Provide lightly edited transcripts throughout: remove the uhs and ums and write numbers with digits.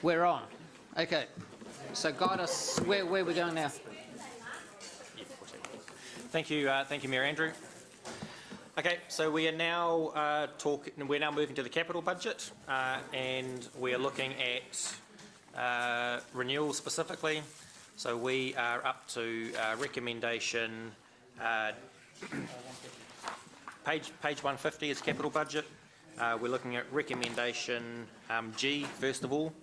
We're on. Okay. So guide us. Where are we going now? Thank you, Mayor Andrew. Okay, so we are now We're now moving to the capital budget, and we are looking at renewals specifically. So we are up to recommendation. Page 150 is capital budget. We're looking at recommendation G first of all.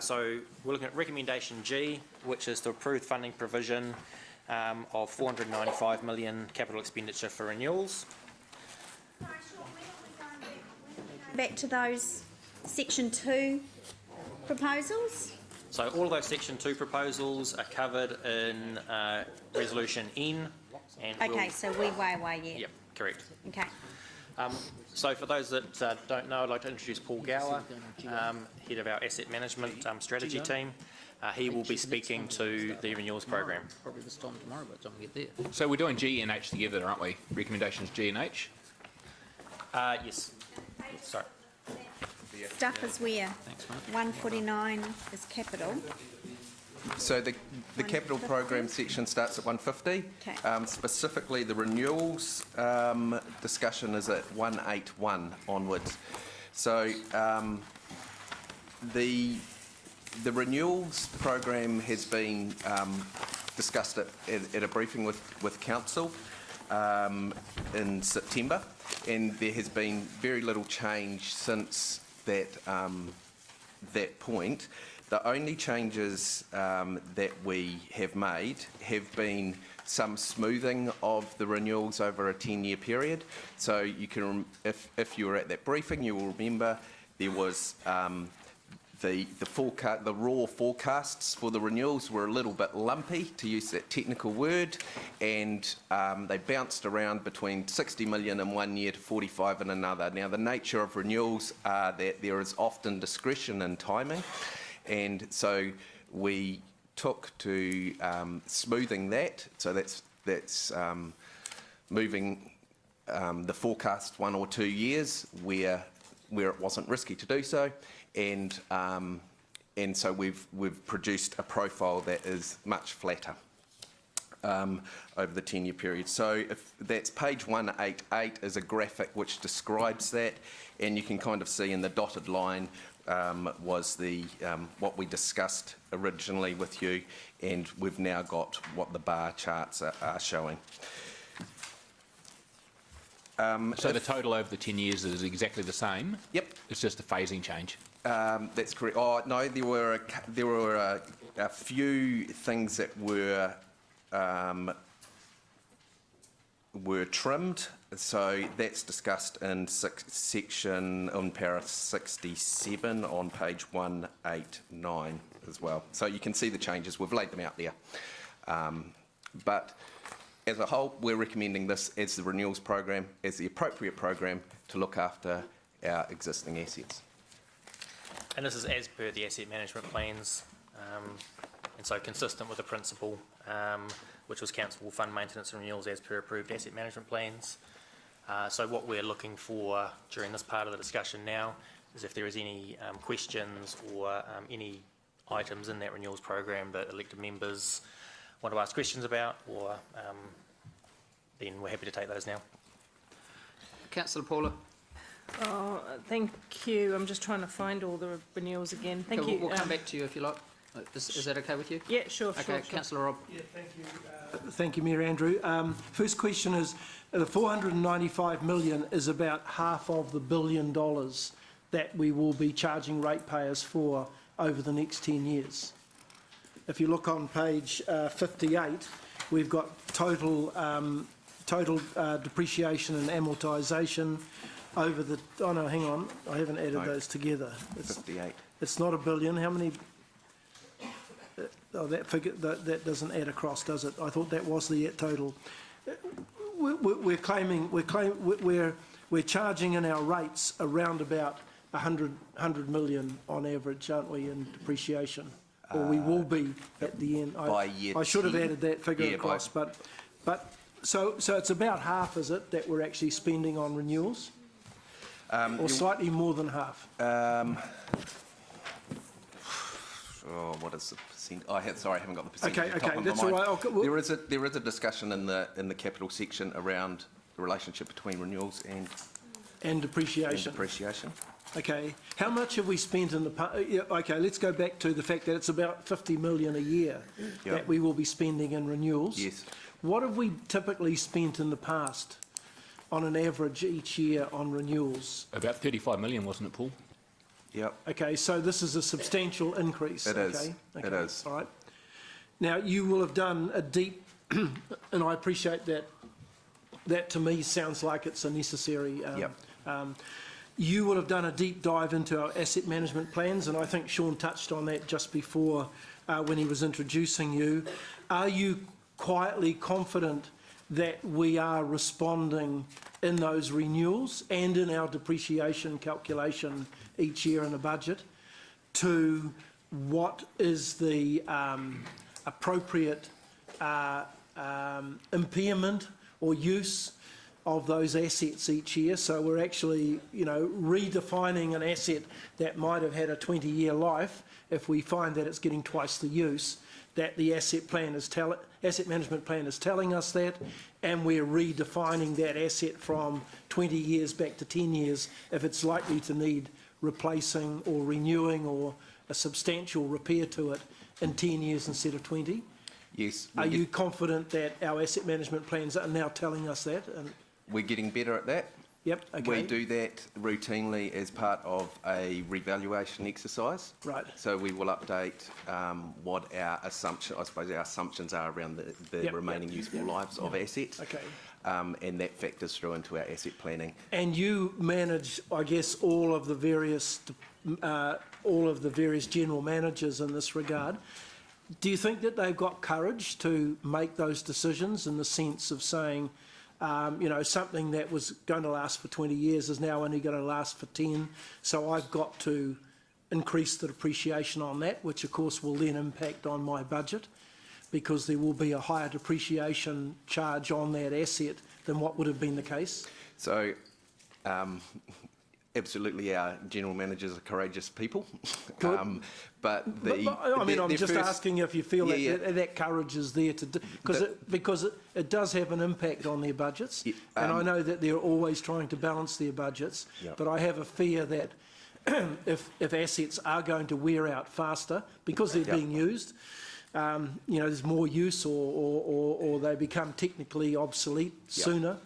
So we're looking at recommendation G, which is to approve funding provision of 495 million capital expenditure for renewals. Back to those Section 2 proposals. So all of those Section 2 proposals are covered in Resolution N. And okay, so we way, yeah. Yep, correct. Okay. So for those that don't know, I'd like to introduce Paul Gower, head of our asset management strategy team. He will be speaking to the renewals program. Probably this time tomorrow, by the time we get there. So we're doing G and H together, aren't we? Recommendations G and H? Yes. Sorry. Stuff is where? Thanks, mate. 149 is capital. So the capital program section starts at 150. Okay. Specifically, the renewals discussion is at 181 onwards. So the renewals program has been discussed at a briefing with council in September, and there has been very little change since that that point. The only changes that we have made have been some smoothing of the renewals over a 10-year period. So you can, if you were at that briefing, you will remember there was the raw forecasts for the renewals were a little bit lumpy, to use that technical word, and they bounced around between 60 million in one year to 45 in another. Now, the nature of renewals are that there is often discretion in timing, and so we took to smoothing that. So that's moving the forecast 1 or 2 years where it wasn't risky to do so, and so we've produced a profile that is much flatter over the 10-year period. So if that's page 188 is a graphic which describes that, and you can kind of see in the dotted line was the what we discussed originally with you, and we've now got what the bar charts are showing. So the total over the 10 years is exactly the same? Yep. It's just a phasing change? That's correct. Oh, no, there were a few things that were trimmed. So that's discussed in section on para 67 on page 189 as well. So you can see the changes. We've laid them out there. But as a whole, we're recommending this as the renewals program, as the appropriate program to look after our existing assets. And this is as per the asset management plans, and so consistent with the principle, which was council will fund maintenance and renewals as per approved asset management plans. So what we're looking for during this part of the discussion now is if there is any questions or any items in that renewals program that elected members want to ask questions about, or then we're happy to take those now. Councillor Paula. Oh, thank you. I'm just trying to find all the renewals again. Thank you. We'll come back to you if you like. Is that okay with you? Yeah, sure. Okay, sure. Councillor Rob. Yeah, thank you. Thank you, Mayor Andrew. First question is, the 495 million is about half of the $1 billion that we will be charging ratepayers for over the next 10 years. If you look on page 58, we've got total depreciation and amortisation over the. Oh no, hang on, I haven't added those together. It's 58. It's not $1 billion. How many? Oh, that figure that doesn't add across, does it? I thought that was the total. We're charging in our rates around about 100 million on average, aren't we, in depreciation? Or we will be at the end. I should have added that figure across, but so it's about half, is it, that we're actually spending on renewals, or slightly more than half? oh, what is the percent? Sorry, I haven't got the percentage. Okay, off the top okay, of that's my all mind. right. Well, There is a discussion in the capital section around the relationship between renewals and depreciation. Okay, how much have we spent in the okay, let's go back to the fact that it's about 50 million a year that we will be spending in renewals. Yes. What have we typically spent in the past on an average each year on renewals? About 35 million, wasn't it, Paul? Yep. Okay, so this is a substantial increase. It is. Okay? It Okay, is. all right. Now, you will have done a deep, and I appreciate that. That to me sounds like it's a necessary. You will have done a deep dive into our asset management plans, and I think Sean touched on that just before when he was introducing you. Are you quietly confident that we are responding in those renewals and in our depreciation calculation each year in the budget to what is the appropriate impairment or use of those assets each year? So we're actually, redefining an asset that might have had a 20-year life. If we find that it's getting twice the use, that the asset management plan is telling us that, and we're redefining that asset from 20 years back to 10 years if it's likely to need replacing or renewing or a substantial repair to it in 10 years instead of 20. Yes. Are you confident that our asset management plans are now telling us that? And We're getting better at that. yep, okay. We do that routinely as part of a revaluation exercise. Right. So we will update what our assumptions are around the remaining useful lives of assets. Okay. And that factors through into our asset planning. And you manage, I guess, all of the various general managers in this regard. Do you think that they've got courage to make those decisions in the sense of saying, something that was going to last for 20 years is now only going to last for 10, so I've got to increase the depreciation on that, which of course will then impact on my budget, because there will be a higher depreciation charge on that asset than what would have been the case? So, absolutely, our general managers are courageous people. Good. I'm just asking if you feel that courage is there to do, because it does have an impact on their budgets, and I know that they're always trying to balance their budgets, but I have a fear that if assets are going to wear out faster because they're being used, there's more use or they become technically obsolete sooner,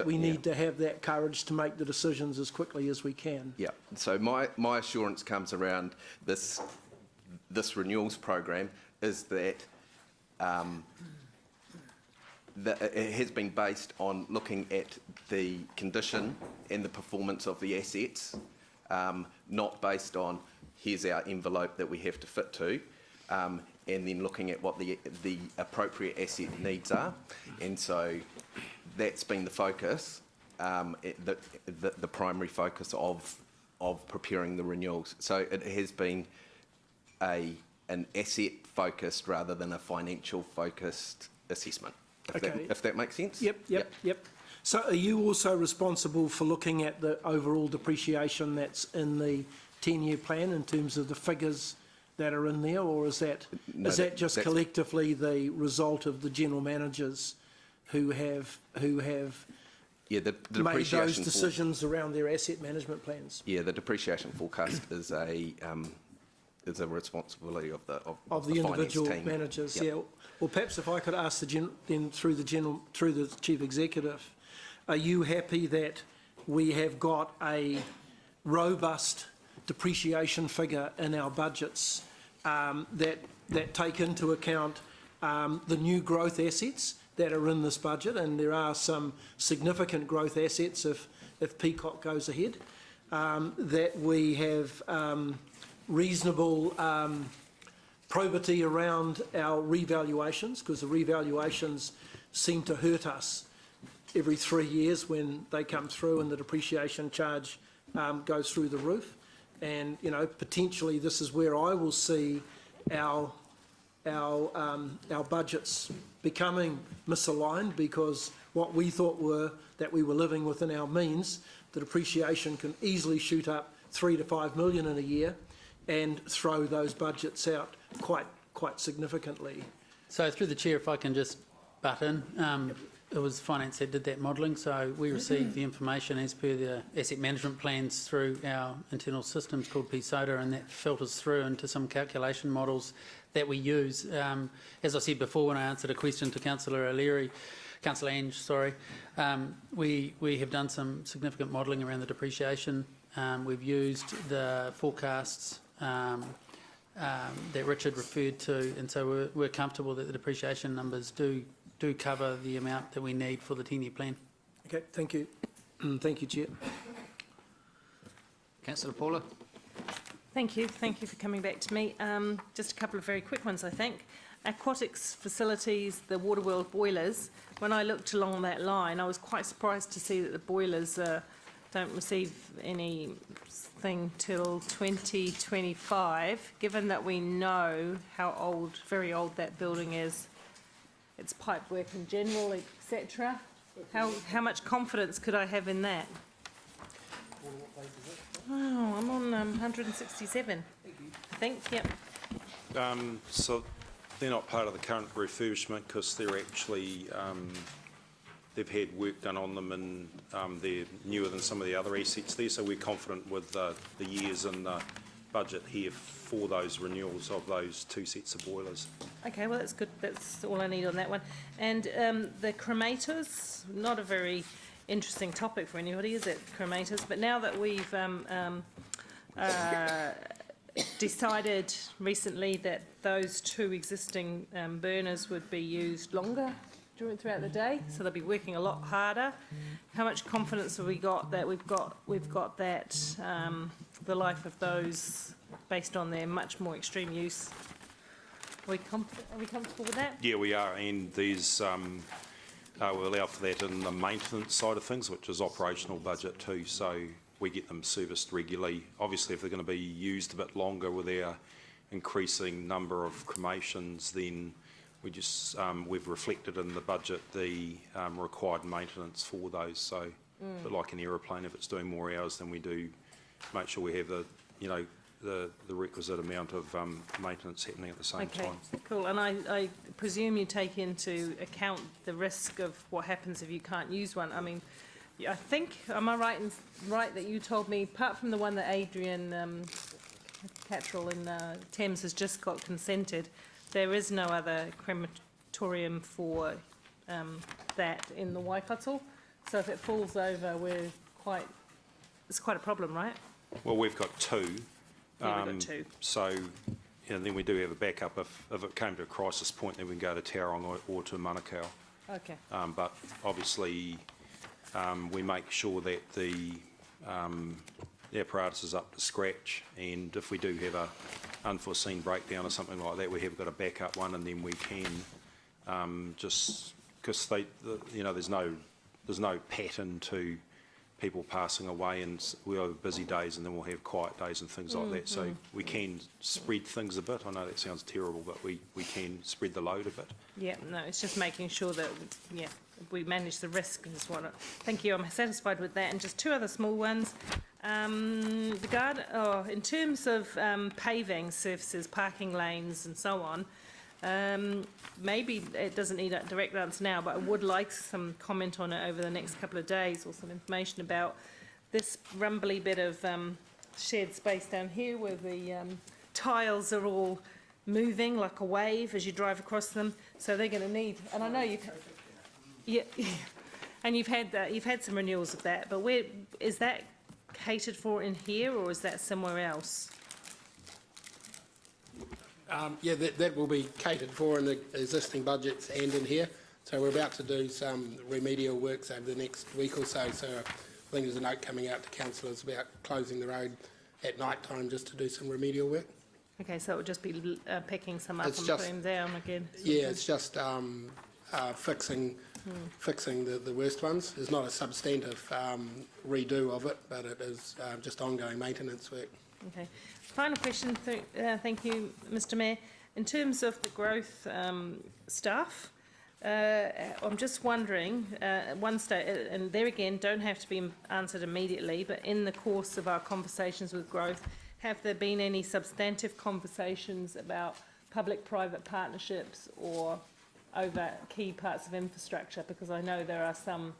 we need to have that courage to make the decisions as quickly as we can. Yeah, so my assurance comes around this renewals program is that it has been based on looking at the condition and the performance of the assets, not based on here's our envelope that we have to fit to, and then looking at what the appropriate asset needs are. And so that's been the focus, the primary focus of preparing the renewals. So it has been an asset focused rather than a financial focused assessment, if that makes sense. Yep. So are you also responsible for looking at the overall depreciation that's in the 10-year plan in terms of the figures that are in there, or is that just collectively the result of the general managers who have the made those decisions around their asset management plans? Yeah, the depreciation forecast is a responsibility of the individual finance team. Managers. Yep. Yeah. Well, perhaps if I could ask through the chief executive, are you happy that we have got a robust depreciation figure in our budgets that take into account the new growth assets that are in this budget, and there are some significant growth assets if Peacock goes ahead, that we have reasonable probity around our revaluations, because the revaluations seem to hurt us every 3 years when they come through and the depreciation charge goes through the roof. And, potentially this is where I will see our budgets becoming misaligned, because what we thought were that we were living within our means, the depreciation can easily shoot up 3 to 5 million in a year. and throw those budgets out quite significantly. So through the chair, if I can just butt in, it was finance that did that modelling, so we received the information as per the asset management plans through our internal systems called PSODA, and that filters through into some calculation models that we use. As I said before when I answered a question to Councillor Ange, we have done some significant modelling around the depreciation. We've used the forecasts that Richard referred to, and so we're comfortable that the depreciation numbers do cover the amount that we need for the 10-year plan. Okay, thank you. Thank you, Chair. Councillor Paula? Thank you for coming back to me. Just a couple of very quick ones, I think. Aquatics facilities, the Waterworld boilers, when I looked along that line, I was quite surprised to see that the boilers don't receive anything till 2025, given that we know how very old that building is, its pipework in general, etc. How much confidence could I have in that? Oh, I'm on 167, I think, yep. So they're not part of the current refurbishment because they're actually, they've had work done on them and they're newer than some of the other assets there, so we're confident with the years and the budget here for those renewals of those 2 sets of boilers. Okay, well, that's good. That's all I need on that one. And the cremators, not a very interesting topic for anybody, is it, cremators? But now that we've decided recently that those 2 existing burners would be used longer throughout the day, so they'll be working a lot harder. How much confidence have we got that we've got that the life of those based on their much more extreme use? Are we comfortable with that? Yeah, we are, and there's we allow for that in the maintenance side of things, which is operational budget too, so we get them serviced regularly. Obviously, if they're going to be used a bit longer with our increasing number of cremations, then we just we've reflected in the budget the required maintenance for those. So, but like an aeroplane, if it's doing more hours than we do, make sure we have the the requisite amount of maintenance happening at the same time. Okay, cool. And I presume you take into account the risk of what happens if you can't use one. I mean, I think, am I right that you told me, apart from the one that Adrian Cattrall in Thames has just got consented, there is no other crematorium for that in the Waikato. So if it falls over, it's quite a problem, right? Well, we've got 2. Yeah, we've got 2. So, and then we do have a backup if it came to a crisis point, then we can go to Tauranga or to Manukau. Okay. But obviously, we make sure that the apparatus is up to scratch, and if we do have a unforeseen breakdown or something like that, we have got a backup one, and then we can just because there's no pattern to people passing away, and we'll have busy days and then we'll have quiet days and things like that. So we can spread things a bit. I know that sounds terrible, but we can spread the load a bit. Yeah, no, it's just making sure that, we manage the risk is what thank you, I'm satisfied with that. And just 2 other small ones. In terms of paving surfaces, parking lanes and so on, maybe it doesn't need a direct answer now, but I would like some comment on it over the next couple of days, or some information about this rumbly bit of shared space down here where the tiles are all moving like a wave as you drive across them. So they're going to need, and I know and you've had some renewals of that, but where is that catered for in here, or is that somewhere else? That will be catered for in the existing budgets and in here. So we're about to do some remedial works over the next week or so. So I think there's a note coming out to councillors about closing the road at night time just to do some remedial work. Okay, so it would just be picking some up and putting them down again? Yeah, it's just fixing the worst ones. It's not a substantive redo of it, but it is just ongoing maintenance work. Okay. Final question, thank you, Mr Mayor. In terms of the growth staff, I'm just wondering, one state, and there again, don't have to be answered immediately, but in the course of our conversations with growth, have there been any substantive conversations about public-private partnerships or over key parts of infrastructure? Because I know there are some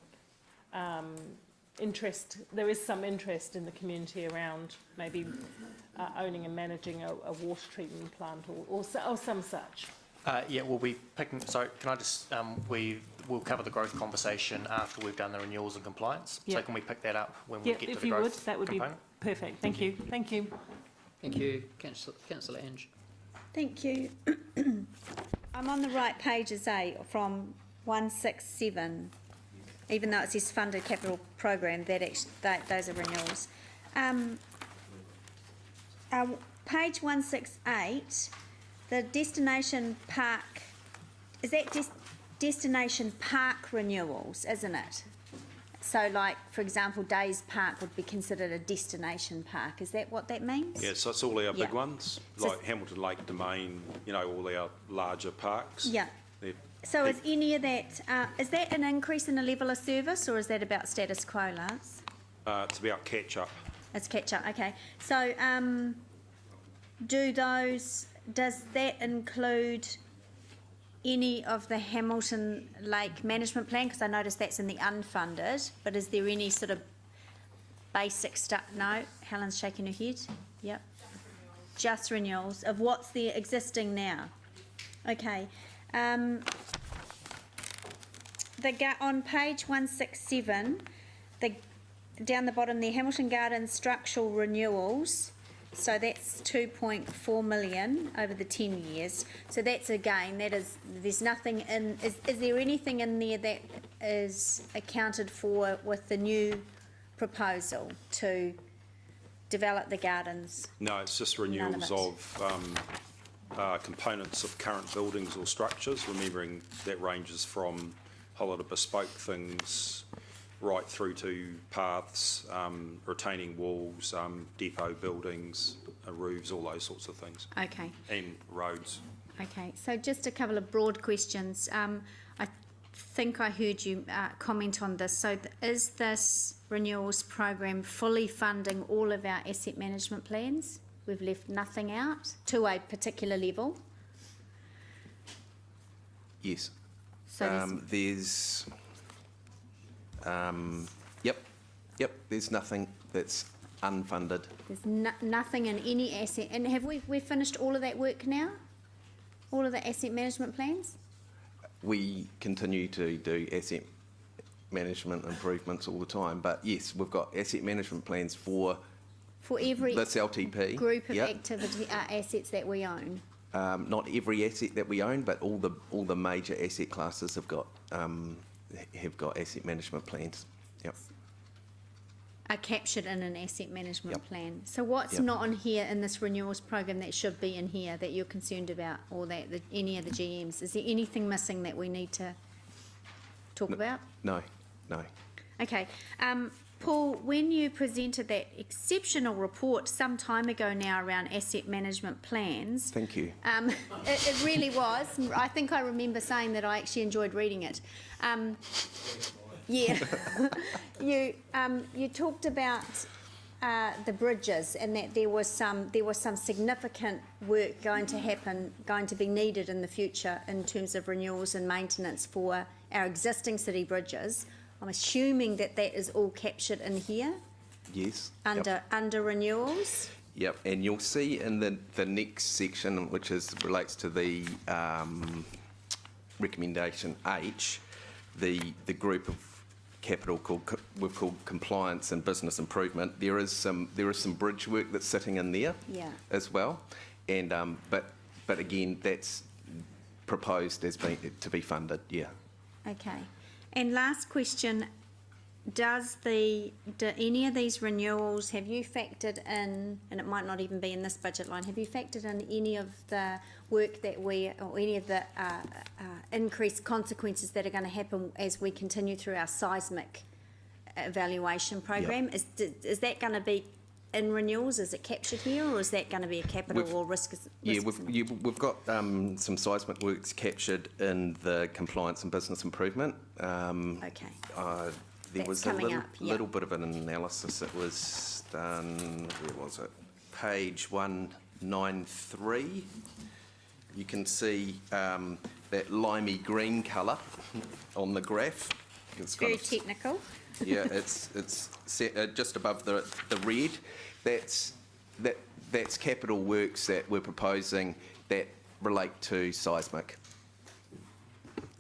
there is some interest in the community around maybe owning and managing a water treatment plant or some such. Yeah, we'll be picking, so can I just, we'll cover the growth conversation after we've done the renewals and compliance. So Yep. can we pick that up when we Yep, get to if the you growth would, that would component? be perfect. Thank you. Thank you. Thank you, Councillor Ange. Thank you. I'm on the right pages, from 167, even though it says funded capital program, those are renewals. Page 168, the destination park, is that destination park renewals, isn't it? So like, for example, Days Park would be considered a destination park. Is that what that means? Yeah, so it's all our big Yeah. ones, So- like Hamilton Lake Domain, you know, all our larger parks. Yeah. They're- So is any of that, is that an increase in the level of service, or is that about status quo, Lance? It's about catch-up. It's catch up, okay. So, does that include any of the Hamilton Lake Management Plan? Because I noticed that's in the unfunded, but is there any sort of basic stuff? No, Helen's shaking her head. Yep. Just renewals of what's there existing now. Okay. On page 167, down the bottom there, Hamilton Gardens structural renewals. So that's 2.4 million over the 10 years. So that's again, there's nothing in, is there anything in there that is accounted for with the new proposal to develop the gardens? No, it's just None of renewals it. of components of current buildings or structures, remembering that ranges from a whole lot of bespoke things right through to paths, retaining walls, depot buildings, roofs, all those sorts of things, Okay. and roads. Okay, so just a couple of broad questions. I think I heard you comment on this. So is this renewals program fully funding all of our asset management plans? We've left nothing out to a particular level? Yes. So There's, there's nothing that's unfunded. there's nothing in any asset. And have we've finished all of that work now? All of the asset management plans? We continue to do asset management improvements all the time, but yes, we've got asset management plans for For every this LTP. group of Yep. activity assets that we own? Not every asset that we own, but all the major asset classes have got asset management plans. Yep. Are captured in an asset management Yep. plan. So what's Yep. not on here in this renewals program that should be in here that you're concerned about, or that any of the GMs? Is there anything missing that we need to talk about? No. Okay. Paul, when you presented that exceptional report some time ago now around asset management plans, Thank you. it really was. I think I remember saying that I actually enjoyed reading it. Yeah, you talked about the bridges and that there was some significant work going to be needed in the future in terms of renewals and maintenance for our existing city bridges. I'm assuming that is all captured in here Yes. Yep. under renewals. Yep, and you'll see in the next section, which relates to the recommendation H, the group of capital we've called compliance and business improvement. There is some bridge work that's sitting in there as well, and but again, that's proposed as to be funded. Yeah. Okay. And last question, do any of these renewals, have you factored in, and it might not even be in this budget line, have you factored in any of the work or any of the increased consequences that are going to happen as we continue through our seismic evaluation program? Yep. Is that going to be in renewals? Is it captured here, or is that going to be a capital or risk? Yeah, we've got some seismic works captured in the compliance and business improvement. Okay. There That's was a coming up, yeah. little bit of an analysis that was done. Where was it? page 193, you can see that limey green colour on the graph. It's Very technical. Yeah, it's set, just above the red. That's capital works that we're proposing that relate to seismic.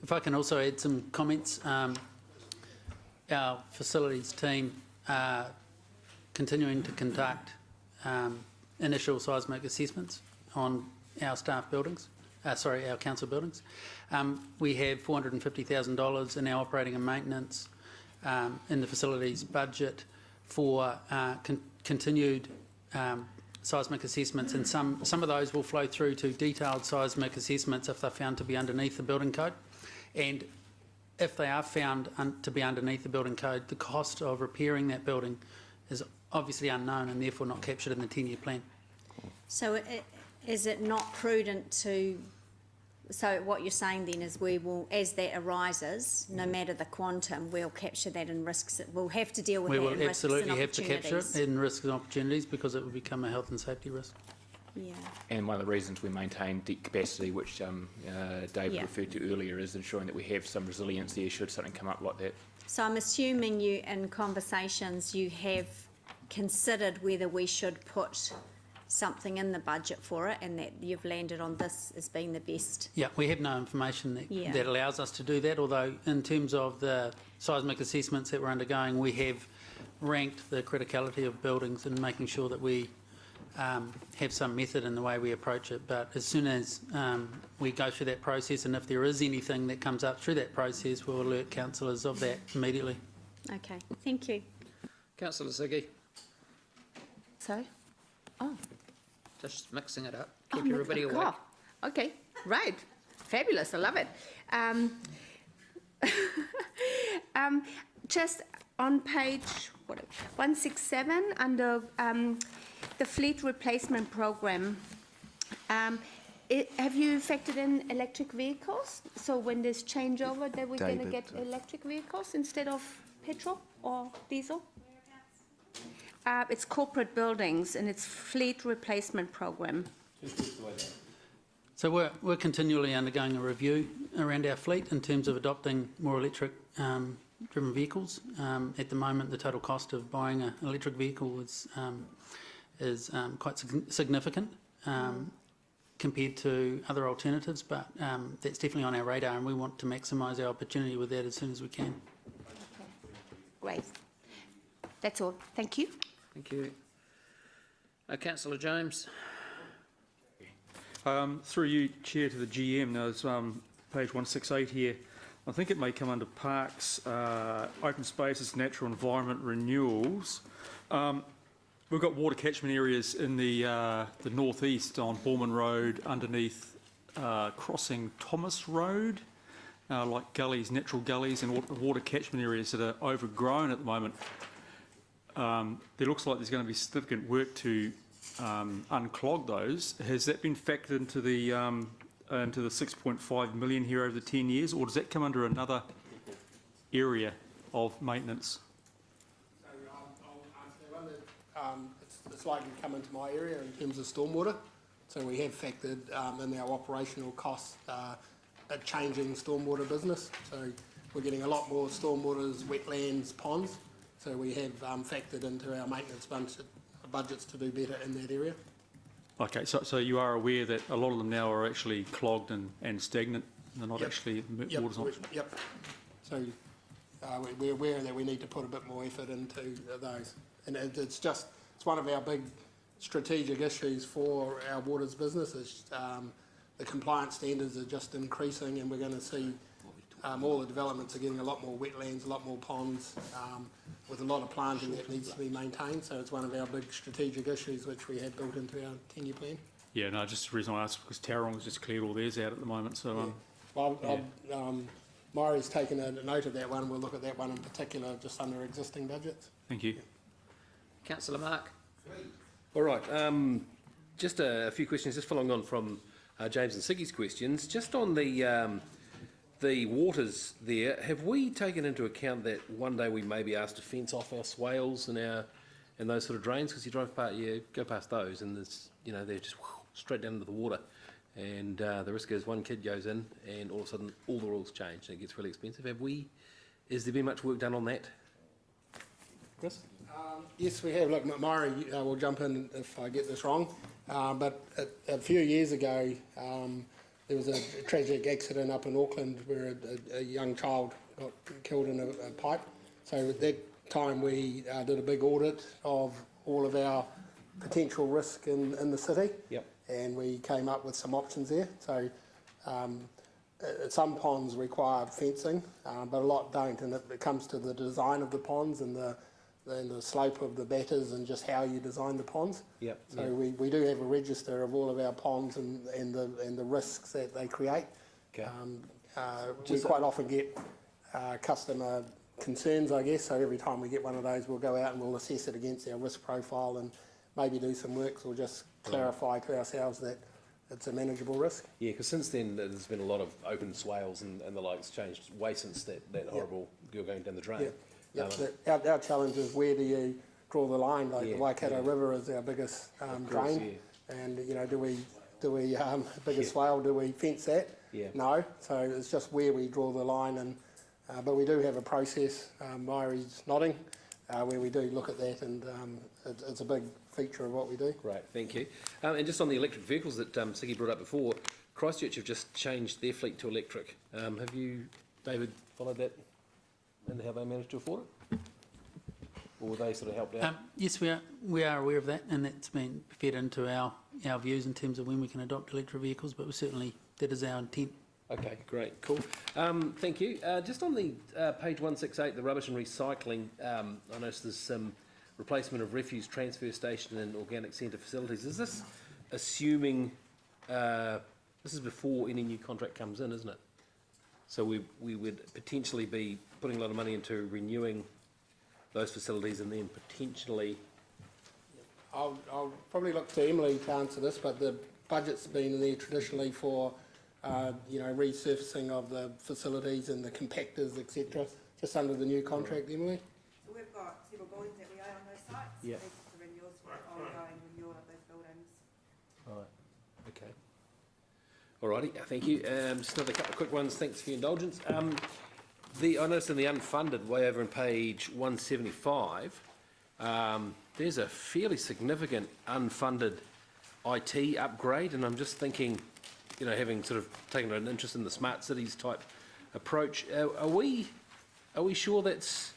If I can also add some comments, our facilities team are continuing to conduct initial seismic assessments on our staff buildings, our council buildings. We have $450,000 in our operating and maintenance in the facilities budget for continued seismic assessments, and some of those will flow through to detailed seismic assessments if they're found to be underneath the building code. And if they are found to be underneath the building code, the cost of repairing that building is obviously unknown and therefore not captured in the 10-year plan. So is it not prudent to, so what you're saying then is we will, as that arises, no matter the quantum, we'll capture that in risks, we'll have to deal with that in risks and opportunities. We will absolutely have to capture it in risks and opportunities because it will become a health and safety risk. Yeah. And one of the reasons we maintain deep capacity, which David referred to earlier, is ensuring that we have some resilience there should something come up like that. So I'm assuming you, in conversations, you have considered whether we should put something in the budget for it, and that you've landed on this as being the best. Yeah, we have no information that allows us to do that, although in terms of the seismic assessments that we're undergoing, we have ranked the criticality of buildings and making sure that we have some method in the way we approach it. But as soon as we go through that process, and if there is anything that comes up through that process, we'll alert councillors of that immediately. Okay, thank you. Councillor Ziggy, Sorry? Oh. just mixing it up, keep everybody awake. Oh, okay, right. Fabulous, I love it. Just on page 167, under the fleet replacement program, have you factored in electric vehicles? So when there's changeover, that we're going to get electric vehicles instead of petrol or diesel? It's corporate buildings and it's fleet replacement program. So we're continually undergoing a review around our fleet in terms of adopting more electric driven vehicles. At the moment, the total cost of buying an electric vehicle is quite significant compared to other alternatives, but that's definitely on our radar, and we want to maximise our opportunity with that as soon as we can. Okay. Great. That's all. Thank you. Thank you. Councillor James. Through you, Chair, to the GM, there's page 168 here. I think it may come under parks, open spaces, natural environment renewals. We've got water catchment areas in the northeast on Borman Road, underneath crossing Thomas Road, like gullies, natural gullies, and water catchment areas that are overgrown at the moment. There looks like there's going to be significant work to unclog those. Has that been factored into the 6.5 million here over the 10 years, or does that come under another area of maintenance? So I'll answer that one. It's likely to come into my area in terms of stormwater. So we have factored in our operational costs a changing stormwater business. So we're getting a lot more stormwaters, wetlands, ponds. So we have factored into our maintenance budgets to do better in that area. Okay, so you are aware that a lot of them now are actually clogged and stagnant. They're not actually water's not. Yep. So we're aware that we need to put a bit more effort into those, and it's one of our big strategic issues for our waters business. Is the compliance standards are just increasing, and we're going to see all the developments are getting a lot more wetlands, a lot more ponds, with a lot of planting that needs to be maintained. So it's one of our big strategic issues which we have built into our 10-year plan. Yeah, no, just the reason I asked because Tauranga just cleared all theirs out at the moment. So, Maury's taken a note of that one. We'll look at that one in particular, just under existing budgets. Thank you. Councillor Mark. All right, just a few questions, just following on from James and Siggy's questions. Just on the waters there, have we taken into account that one day we may be asked to fence off our swales and and those sort of drains, because you go past those and there's, they're just straight down into the water. And the risk is one kid goes in and all of a sudden all the rules change and it gets really expensive. Has there been much work done on that? Chris? Yes, we have. Look, Murray will jump in if I get this wrong, but a few years ago there was a tragic accident up in Auckland where a young child got killed in a pipe. So at that time we did a big audit of all of our potential risk in the city. Yep. And we came up with some options there. So some ponds require fencing, but a lot don't, and it comes to the design of the ponds and the slope of the batters and just how you design the ponds. Yep. So we do have a register of all of our ponds and the risks that they create. Okay. We quite often get customer concerns, I guess, so every time we get one of those we'll go out and we'll assess it against our risk profile and maybe do some works or just clarify to ourselves that it's a manageable risk. Yeah, because since then there's been a lot of open swales and the likes changed way since that horrible girl going down the drain. Our challenge is where do you draw the line? Like the Waikato River is our biggest drain, and do we biggest swale, do we fence that? No, so it's just where we draw the line, and but we do have a process. Maire's nodding, where we do look at that, and it's a big feature of what we do. Great, thank you. And just on the electric vehicles that Siggy brought up before, Christchurch have just changed their fleet to electric. Have you, David, followed that and how they managed to afford it? Or were they sort of helped out? Yes, we are aware of that, and that's been fed into our views in terms of when we can adopt electric vehicles, but certainly that is our intent. Okay, great, cool. Thank you. Just on the page 168, the rubbish and recycling, I noticed there's some replacement of refuse transfer station and organic centre facilities. Is this assuming, this is before any new contract comes in, isn't it? So we would potentially be putting a lot of money into renewing those facilities and then potentially... I'll probably look to Emily to answer this, but the budget's been there traditionally for resurfacing of the facilities and the compactors, etc. Just under the new contract, Emily? So we've got several buildings that we own on those sites. Yeah. These are the renewals for ongoing renewal of those buildings. Right, okay. Alrighty, thank you. Just another couple of quick ones, thanks for your indulgence. I noticed in the unfunded, way over on page 175, there's a fairly significant unfunded IT upgrade, and I'm just thinking, having sort of taken an interest in the smart cities type approach, are we sure that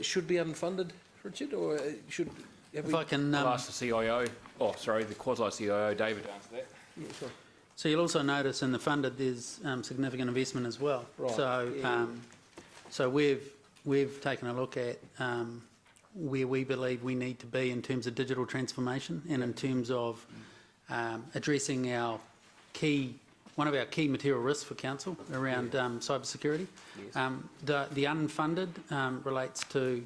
should be unfunded, Richard, or should... If I can... I'll ask the CIO, the quasi-CIO, David, to answer that. Yeah, sure. So you'll also notice in the funded there's significant investment as well. Right. So, so we've taken a look at where we believe we need to be in terms of digital transformation and in terms of addressing one of our key material risks for council around cyber security. Yes. The unfunded relates to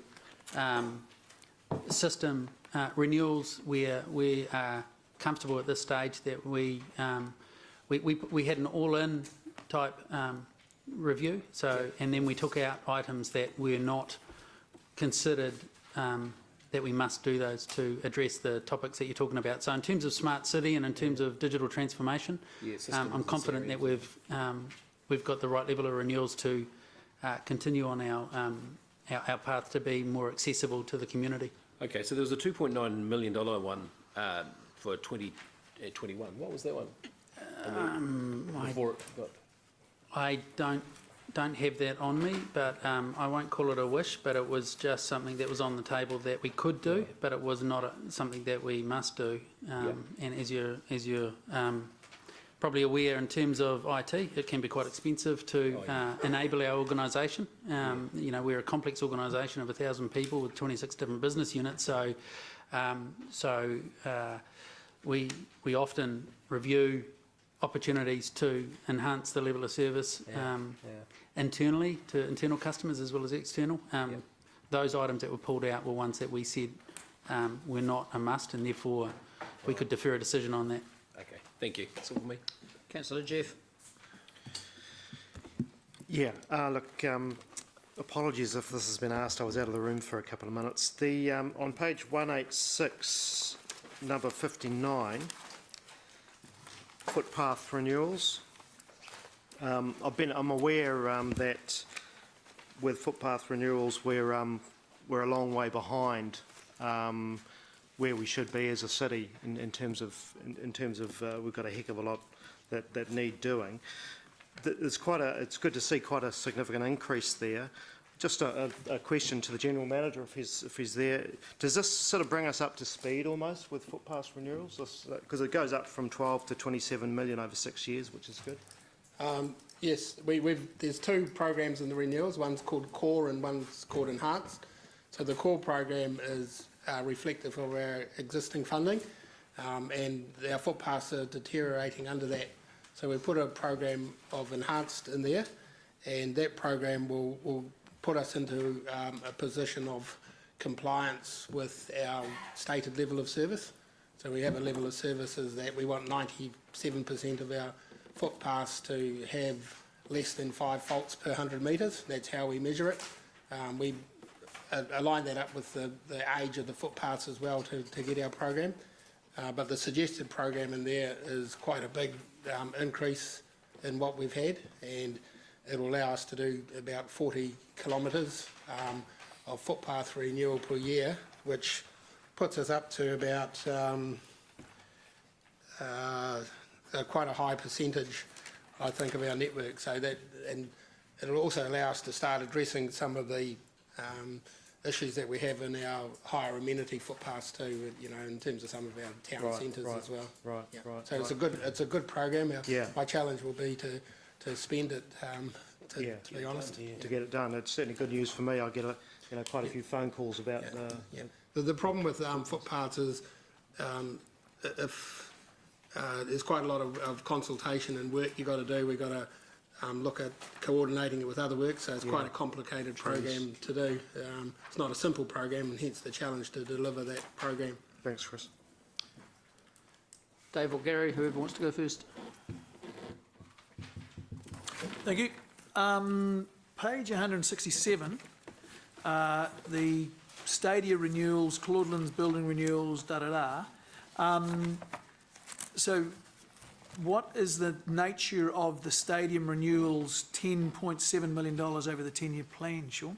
system renewals where we are comfortable at this stage that we had an all-in type review, and then we took out items that were not considered that we must do those to address the topics that you're talking about. So in terms of smart city and in terms of digital transformation, I'm confident that we've got the right level of renewals to continue on our path to be more accessible to the community. Okay, so there was a $2.9 million one for 2021. What was that one? Before it got... I don't have that on me, but I won't call it a wish, but it was just something that was on the table that we could do, but it was not something that we must do. And as you're probably aware, in terms of IT, it can be quite expensive to enable our organisation. We're a complex organisation of 1,000 people with 26 different business units, so we often review opportunities to enhance the level of service internally to internal customers as well as external. Those items that were pulled out were ones that we said were not a must, and therefore we could defer a decision on that. Okay, thank you. That's all for me. Councillor Jeff. Yeah, look, apologies if this has been asked, I was out of the room for a couple of minutes. On page 186, number 59, footpath renewals. I'm aware that with footpath renewals we're a long way behind where we should be as a city in terms of we've got a heck of a lot that need doing. It's good to see quite a significant increase there. Just a question to the General Manager, if he's there. Does this sort of bring us up to speed almost with footpath renewals? Because it goes up from 12 to 27 million over 6 years, which is good. Yes, there's two programs in the renewals. One's called Core and one's called Enhanced. So the Core program is reflective of our existing funding, and our footpaths are deteriorating under that. So we put a program of Enhanced in there, and that program will put us into a position of compliance with our stated level of service. So we have a level of services that we want 97% of our footpaths to have less than 5 faults per 100 metres. That's how we measure it. We align that up with the age of the footpaths as well to get our program. But the suggested program in there is quite a big increase in what we've had, and it will allow us to do about 40 kilometres of footpath renewal per year, which puts us up to about quite a high percentage, I think, of our network. So that, and it'll also allow us to start addressing some of the issues that we have in our higher amenity footpaths too, you know, in terms of some of our town centres as well. Right. So it's a good program. My challenge will be to spend it, to be honest. To get it done. It's certainly good news for me. I get quite a few phone calls about. The problem with footpaths is if there's quite a lot of consultation and work you've got to do. We've got to look at coordinating it with other work, so it's quite a complicated program to do. It's not a simple program, and hence the challenge to deliver that program. Thanks, Chris. Dave or Gary, whoever wants to go first. Thank you. Page 167, the stadia renewals, Claudelands building renewals, so what is the nature of the stadium renewals, $10.7 million over the 10-year plan, Sean?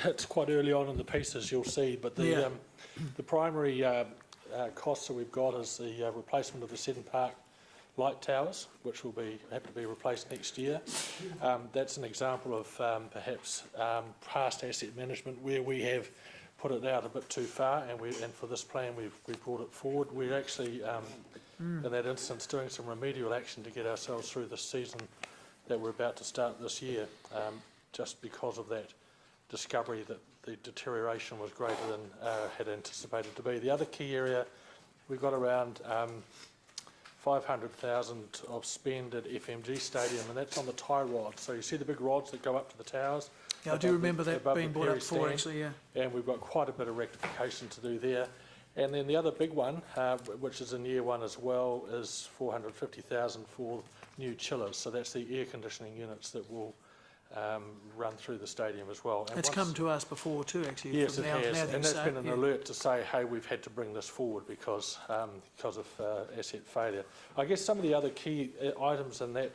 It's quite early on in the piece, as you'll see, but the primary costs that we've got is the replacement of the Seddon Park light towers, which will have to be replaced next year. That's an example of perhaps past asset management where we have put it out a bit too far, and for this plan we've brought it forward. We're actually in that instance doing some remedial action to get ourselves through this season that we're about to start this year, just because of that discovery that the deterioration was greater than had anticipated to be. The other key area, we've got around 500,000 of spend at FMG Stadium, and that's on the tie rods. So you see the big rods that go up to the towers? Yeah, I do remember that being brought up before, actually, yeah. And we've got quite a bit of rectification to do there. And then the other big one, which is in year one as well, is 450,000 for new chillers. So that's the air conditioning units that will run through the stadium as well. And it's come to us before too, actually. Yes, it has, and that's been an alert to say, hey, we've had to bring this forward because of asset failure. I guess some of the other key items in that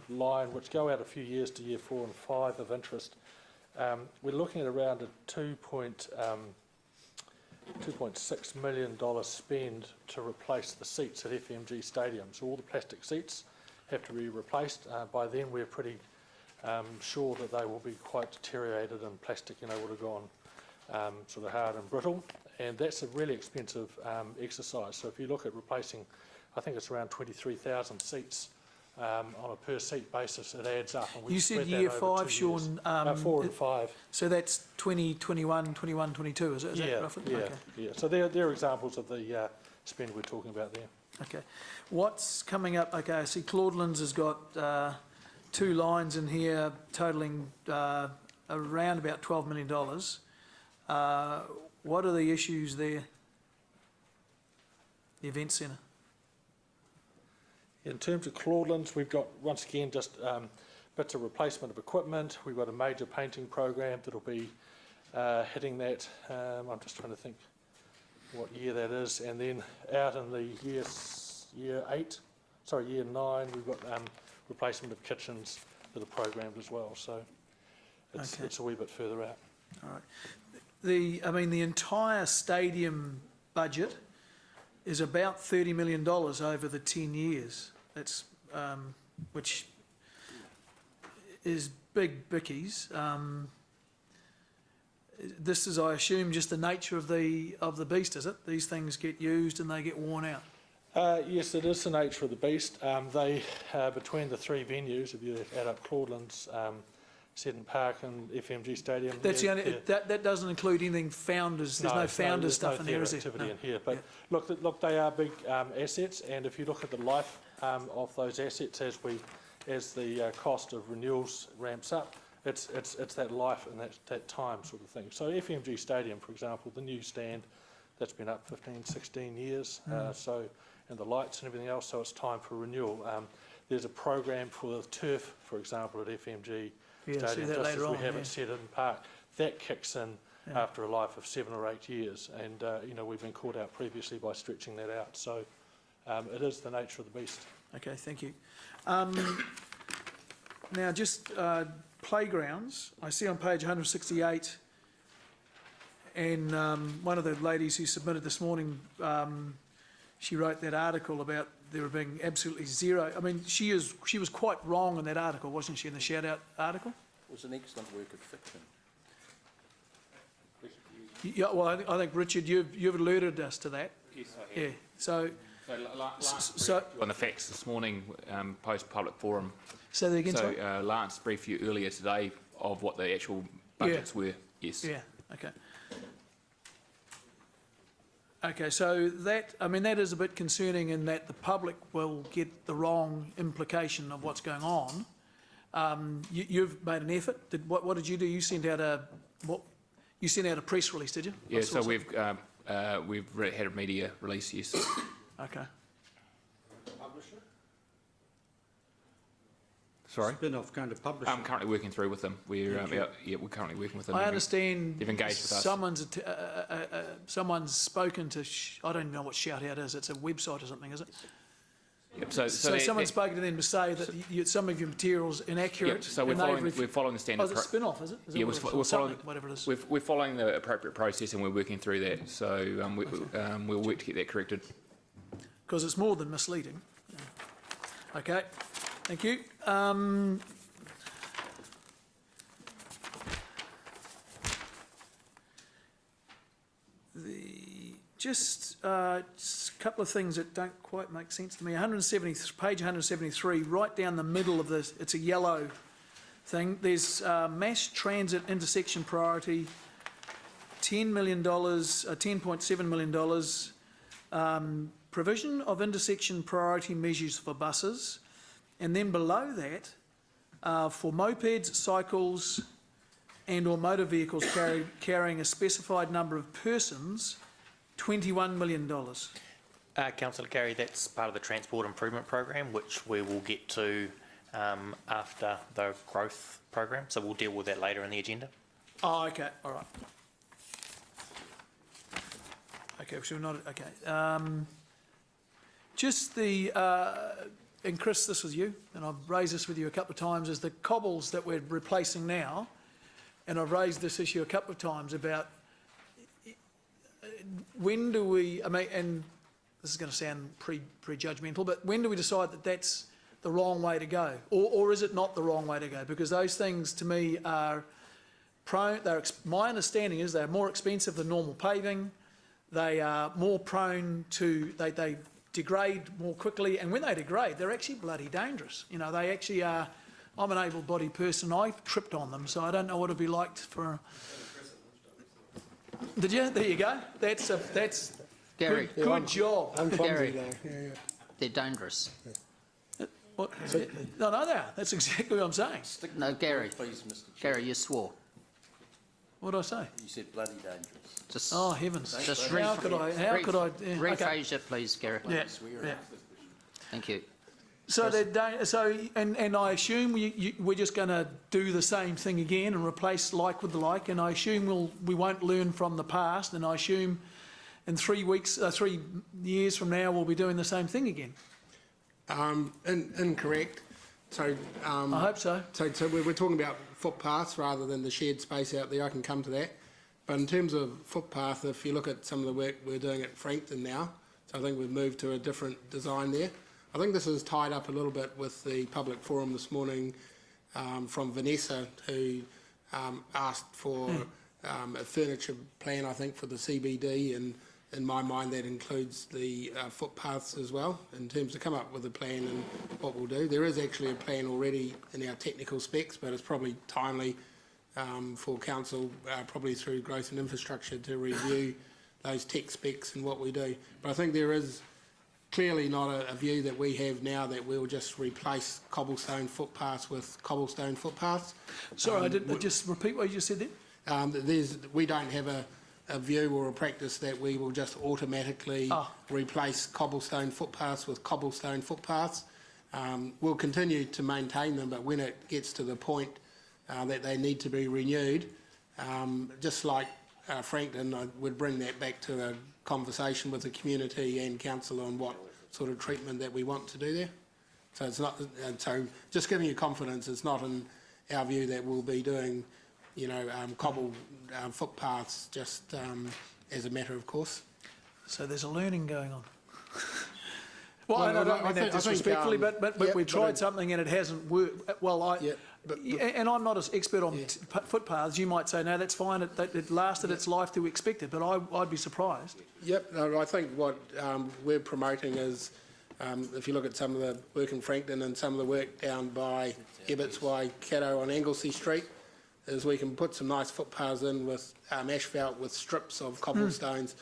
line, which go out a few years to year 4 and 5 of interest, we're looking at around a $2.6 million spend to replace the seats at FMG Stadium. So all the plastic seats have to be replaced. By then we're pretty sure that they will be quite deteriorated and plastic, would have gone sort of hard and brittle. And that's a really expensive exercise. So if you look at replacing, I think it's around 23,000 seats on a per seat basis, it adds up. And you said year 5, Sean. 4 and 5. So that's 2021, 21, 22, is it? Is that roughly? Yeah, okay. yeah. So they're examples of the spend we're talking about there. Okay. What's coming up? Okay, I see Claudelands has got 2 lines in here totalling around about $12 million. What are the issues there? The event centre. In terms of Claudelands, we've got, once again, just bits of replacement of equipment. We've got a major painting program that'll be hitting that. I'm just trying to think what year that is. And then out in the year 9, we've got replacement of kitchens that are programmed as well. So it's a wee bit further out. All right. The entire stadium budget is about $30 million over the 10 years. That's, which is big bickies. This is, I assume, just the nature of the beast, is it? These things get used and they get worn out. Yes, it is the nature of the beast. They, between the three venues, if you add up Claudelands, Seddon Park and FMG Stadium. That's the only, that doesn't include anything founders, there's no founders stuff in there, is there? Activity in here, but look, they are big assets, and if you look at the life of those assets as the cost of renewals ramps up, it's that life and that time sort of thing. So FMG Stadium, for example, the new stand, that's been up 15, 16 years, and the lights and everything else, so it's time for renewal. There's a program for the turf, for example, at FMG Stadium, just as we have at Seddon Park. That kicks in after a life of 7 or 8 years, and we've been caught out previously by stretching that out. So it is the nature of the beast. Okay, thank you. Now, just playgrounds. I see on page 168, and one of the ladies who submitted this morning, she wrote that article about there being absolutely zero. I mean, she was quite wrong in that article, wasn't she, in the shout-out article? It was an excellent work of fiction. Yeah, well, I think, Richard, you've alerted us to that. Yes, I have. Yeah, so on the facts this morning, post-public forum. Say that again, sorry? So Lance briefed you earlier today of what the actual budgets were, yes. Yeah, okay. Okay, so that is a bit concerning in that the public will get the wrong implication of what's going on. You've made an effort. What did you do? You sent out a press release, did you? Yeah, so we've had a media release, yes. Okay. Sorry? Spin-off kind of publisher. I'm currently working through with them. We're currently working with them. I understand they've engaged with us. Someone's spoken to, I don't even know what Shout Out is. It's a website or something, is it? Yep, so someone's spoken to them to say that some of your material's inaccurate. Yep, so we're following the standard. Oh, it's a spin-off, is it? Yeah, we're following the appropriate process and we're working through that. So we'll work to get that corrected. Because it's more than misleading. Okay, thank you. Just a couple of things that don't quite make sense to me. Page 173, right down the middle of this, it's a yellow thing. There's mass transit intersection priority, $10 million, $10.7 million, provision of intersection priority measures for buses, and then below that, for mopeds, cycles, and or motor vehicles carrying a specified number of persons, $21 million. Councillor Carey, that's part of the Transport Improvement Program, which we will get to after the growth program, so we'll deal with that later in the agenda. Oh, okay, all right. Okay, so we're not, okay. Just the, and Chris, this was you, and I've raised this with you a couple of times, is the cobbles that we're replacing now, and I've raised this issue a couple of times about when do we, and this is going to sound prejudgmental, but when do we decide that that's the wrong way to go? Or is it not the wrong way to go? Because those things, to me, are prone, my understanding is they're more expensive than normal paving, they are more prone to, they degrade more quickly, and when they degrade, they're actually bloody dangerous. You know, they actually are, I'm an able-bodied person, I tripped on them, so I don't know what it'd be like for... Did you? There you go. That's Gary. Good job. Gary, they're dangerous. What? No, they are. That's exactly what I'm saying. No, Gary. Please, Mr. Gary, you swore. What did I say? You said bloody dangerous. Just, oh heavens! Just how could I? Yeah, rephrase it, please, Gary. Yeah. Thank you. So they don't. So and I assume we're just going to do the same thing again and replace like with the like. And I assume we won't learn from the past. And I assume in 3 years from now we'll be doing the same thing again. Incorrect. So I hope so. So we're talking about footpaths rather than the shared space out there. I can come to that. But in terms of footpath, if you look at some of the work we're doing at Frankton now, so I think we've moved to a different design there. I think this is tied up a little bit with the public forum this morning from Vanessa, who asked for a furniture plan, I think, for the CBD, and in my mind that includes the footpaths as well, in terms of come up with a plan and what we'll do. There is actually a plan already in our technical specs, but it's probably timely for council, probably through growth and infrastructure, to review those tech specs and what we do. But I think there is clearly not a view that we have now that we'll just replace cobblestone footpaths with cobblestone footpaths. Sorry, I didn't. Just repeat what you just said then. We don't have a view or a practice that we will just automatically replace cobblestone footpaths with cobblestone footpaths. We'll continue to maintain them, but when it gets to the point that they need to be renewed, just like Frankton, I would bring that back to a conversation with the community and council on what sort of treatment that we want to do there. So it's not. So just giving you confidence, it's not in our view that we'll be doing, cobble footpaths just as a matter of course. So there's a learning going on. Well, I don't mean that disrespectfully, but we've tried something and it hasn't worked. Well, and I'm not an expert on footpaths. You might say, no, that's fine. It lasted its life to expect it, but I'd be surprised. Yep, no, I think what we're promoting is, if you look at some of the work in Frankton and some of the work down by Ebbets Waikato on Anglesey Street, is we can put some nice footpaths in with asphalt with strips of cobblestones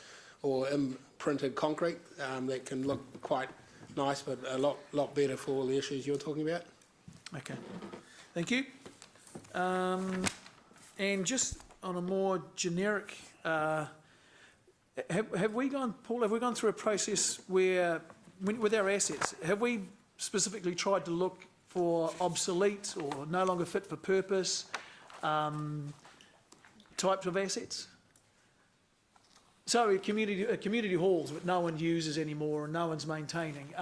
or imprinted concrete that can look quite nice, but a lot better for all the issues you're talking about. Okay. Thank you. And just on a more generic, have we gone through a process where, with our assets, have we specifically tried to look for obsolete or no longer fit for purpose types of assets? So community halls that no one uses anymore and no one's maintaining.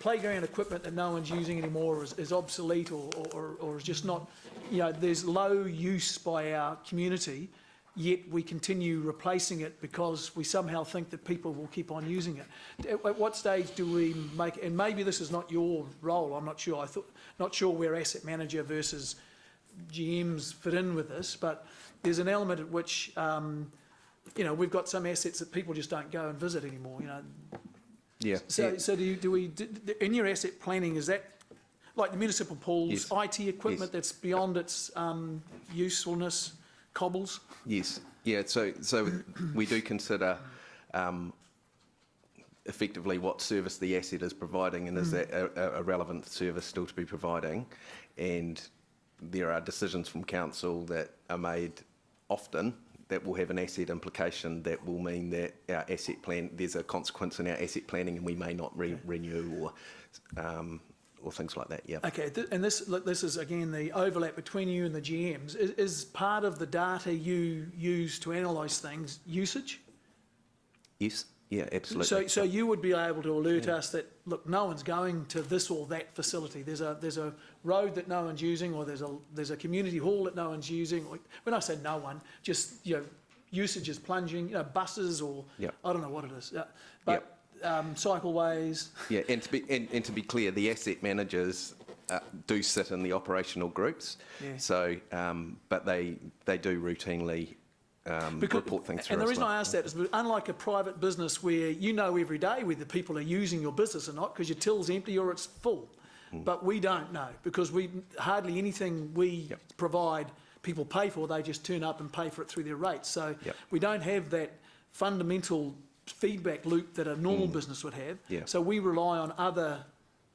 Playground equipment that no one's using anymore is obsolete or is just not, there's low use by our community, yet we continue replacing it because we somehow think that people will keep on using it. At what stage do we make, and maybe this is not your role, I'm not sure, not sure where asset manager versus GMs fit in with this, but there's an element at which, we've got some assets that people just don't go and visit anymore, Yeah. So do we, in your asset planning, is that like the municipal pools, IT equipment that's beyond its usefulness, cobbles? Yes. Yeah. So we do consider effectively what service the asset is providing, and is that a relevant service still to be providing? And there are decisions from council that are made often that will have an asset implication that will mean that our asset plan, there's a consequence in our asset planning and we may not renew or things like that, yeah. Okay, and this is again the overlap between you and the GMs. Is part of the data you use to analyse things usage? Yes, yeah, absolutely. So you would be able to alert us that, look, no one's going to this or that facility. There's a road that no one's using, or there's a community hall that no one's using. When I say no one, just usage is plunging. Buses or I don't know what it is, but cycleways. Yeah, and to be clear, the asset managers do sit in the operational groups. Yeah. So, but they do routinely. Report things through. And the reason I ask that is, unlike a private business where you know every day whether people are using your business or not because your till's empty or it's full, but we don't know because hardly anything we provide people pay for. They just turn up and pay for it through their rates. So we don't have that fundamental feedback loop that a normal business would have. Yeah. So we rely on other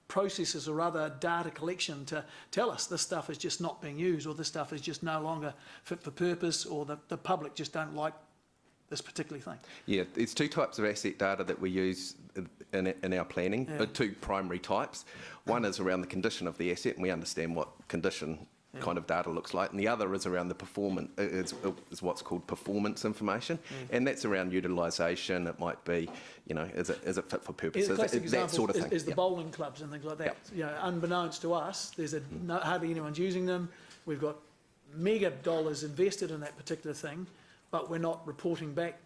processes or other data collection to tell us this stuff is just not being used, or this stuff is just no longer fit for purpose, or the public just don't like this particular thing? Yeah, there's two types of asset data that we use in our planning, two primary types. One is around the condition of the asset, and we understand what condition kind of data looks like, and the other is around the performance, is what's called performance information, and that's around utilisation. It might be, you know, is it fit for purpose, The classic that example sort of thing. is the bowling clubs and things like that. You know, unbeknownst to us, there's hardly anyone's using them. We've got mega dollars invested in that particular thing, but we're not reporting back.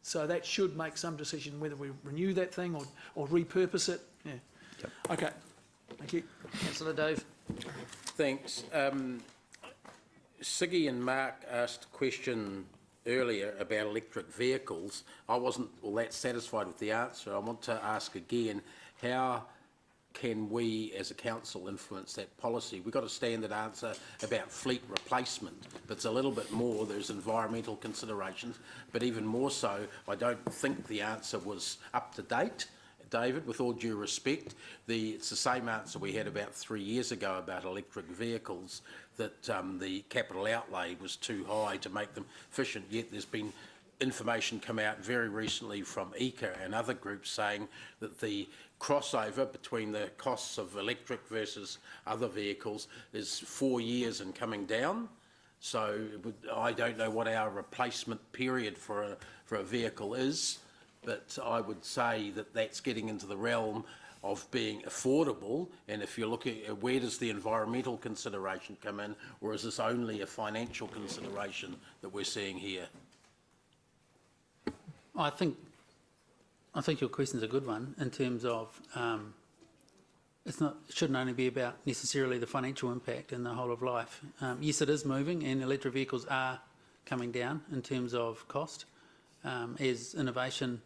So that should make some decision whether we renew that thing or repurpose it. Yeah. Okay. Thank you. Councillor Dave. Thanks. Siggy and Mark asked a question earlier about electric vehicles. I wasn't all that satisfied with the answer. I want to ask again, how can we as a council influence that policy? We've got a standard answer about fleet replacement, but it's a little bit more. There's environmental considerations, but even more so, I don't think the answer was up to date. David, with all due respect, it's the same answer we had about 3 years ago about electric vehicles, that the capital outlay was too high to make them efficient, yet there's been information come out very recently from ECA and other groups saying that the crossover between the costs of electric versus other vehicles is 4 years and coming down. So I don't know what our replacement period for a vehicle is, but I would say that that's getting into the realm of being affordable. And if you're looking at where does the environmental consideration come in, or is this only a financial consideration that we're seeing here? I think your question's a good one in terms of it shouldn't only be about necessarily the financial impact and the whole of life. Yes, it is moving, and electric vehicles are coming down in terms of cost as innovation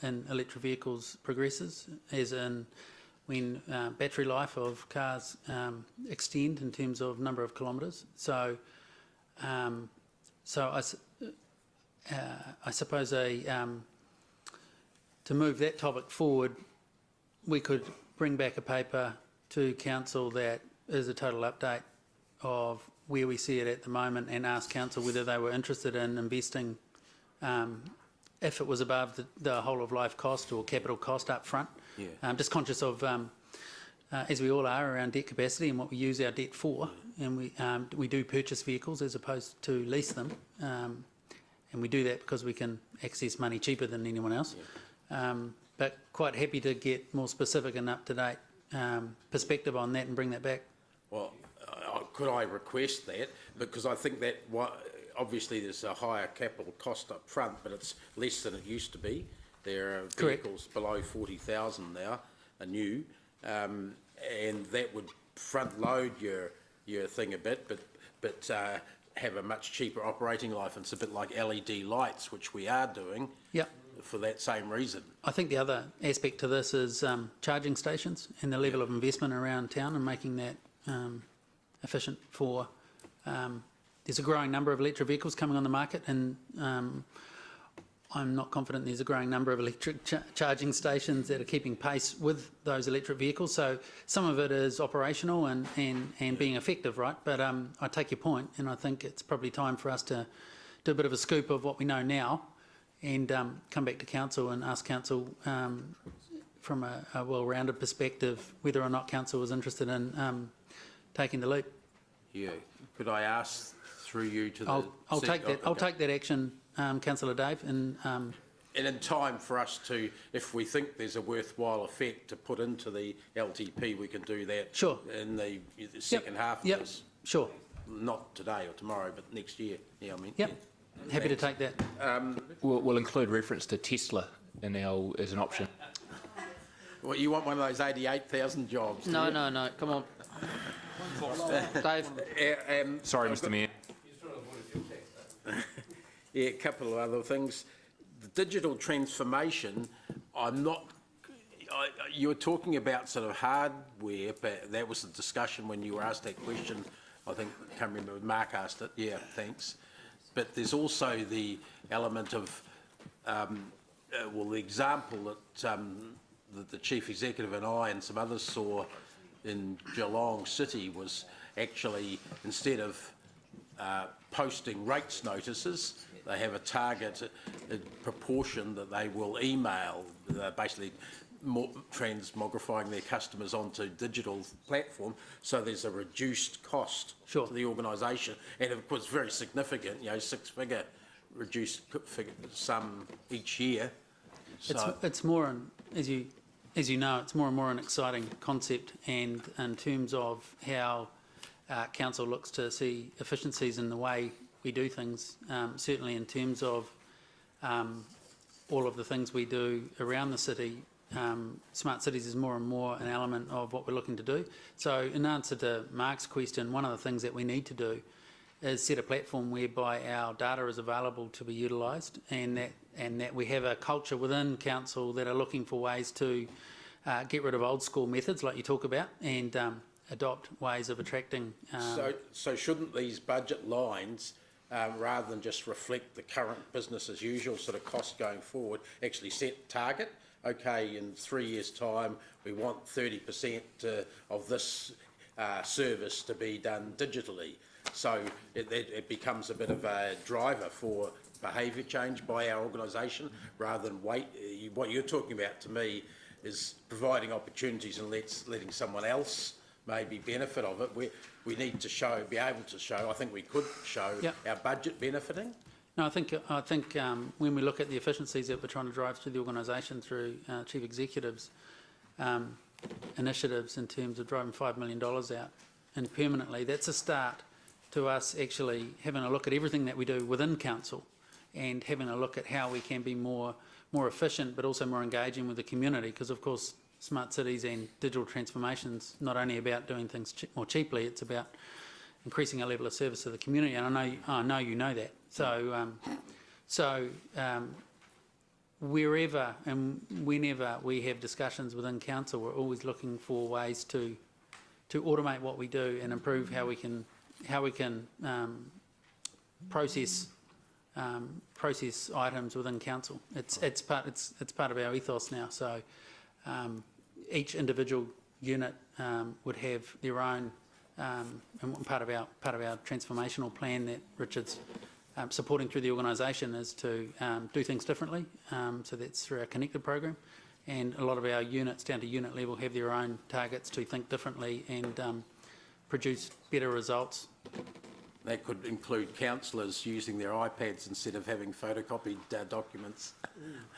in electric vehicles progresses, as in when battery life of cars extend in terms of number of kilometres. So I suppose to move that topic forward, we could bring back a paper to council that is a total update of where we see it at the moment, and ask council whether they were interested in investing if it was above the whole of life cost or capital cost up front. Yeah. I'm just conscious of, as we all are, around debt capacity and what we use our debt for, and we do purchase vehicles as opposed to lease them, and we do that because we can access money cheaper than anyone else. Yeah. But quite happy to get more specific and up-to-date perspective on that and bring that back. Well, Could I request that? Because I think that obviously there's a higher capital cost up front, but it's less than it used to be. There are vehicles below 40,000 now, are new, and that would front load your thing a bit, but have a much cheaper operating life. And it's a bit like LED lights, which we are doing. Yep. For that same reason. I think the other aspect to this is charging stations and the level of investment around town, and making that efficient for. There's a growing number of electric vehicles coming on the market, and I'm not confident there's a growing number of electric charging stations that are keeping pace with those electric vehicles. So some of it is operational and being effective, right? But I take your point, and I think it's probably time for us to do a bit of a scoop of what we know now, and come back to council and ask council from a well-rounded perspective whether or not council was interested in taking the leap. Yeah. Could I ask through you to the... I'll take that. I'll take that action, Councillor Dave, and in time for us to, if we think there's a worthwhile effect to put into the LTP, we can do that. Sure. In the second half of this. Sure. Not today or tomorrow, but next year. Yeah, I mean. Yep. Yeah. Happy to take that. We'll include reference to Tesla in our as an option. Well, you want one of those 88,000 jobs? No. Come on. Dave. Sorry, Mr. Mayor. Yeah, a couple of other things. The digital transformation, you were talking about sort of hardware, but that was the discussion when you were asked that question. I think, I can't remember, Mark asked it. Yeah, thanks. But there's also the element of, the example that the Chief Executive and I and some others saw in Geelong City was actually, instead of posting rates notices, they have a target proportion that they will email, basically transmogrifying their customers onto digital platform, so there's a reduced cost to the organisation, and of course very significant, you know, six-figure reduced sum each year. So It's more, as you know, it's more and more an exciting concept, and in terms of how council looks to see efficiencies in the way we do things, certainly in terms of all of the things we do around the city. Smart cities is more and more an element of what we're looking to do. So in answer to Mark's question, one of the things that we need to do is set a platform whereby our data is available to be utilised, and that we have a culture within council that are looking for ways to get rid of old school methods like you talk about, and adopt ways of attracting. So shouldn't these budget lines, rather than just reflect the current business as usual sort of cost going forward, actually set target? Okay, in 3 years' time, we want 30% of this service to be done digitally. So it becomes a bit of a driver for behaviour change by our organisation, rather than wait. What you're talking about to me is providing opportunities and letting someone else maybe benefit of it. We need to be able to show, I think we could show our budget benefiting. No, I think when we look at the efficiencies that we're trying to drive through the organisation through chief executives' initiatives in terms of driving $5 million out and permanently, that's a start to us actually having a look at everything that we do within council, and having a look at how we can be more efficient, but also more engaging with the community, because of course smart cities and digital transformations not only about doing things more cheaply, it's about increasing our level of service to the community, and I know you know that. So wherever and whenever we have discussions within council, we're always looking for ways to automate what we do and improve how we can process items within council. It's part of our ethos now. So each individual unit would have their own, and part of our transformational plan that Richard's supporting through the organisation is to do things differently. So that's through our Connected program, and a lot of our units down to unit level have their own targets to think differently and produce better results. That could include councillors using their iPads instead of having photocopied documents.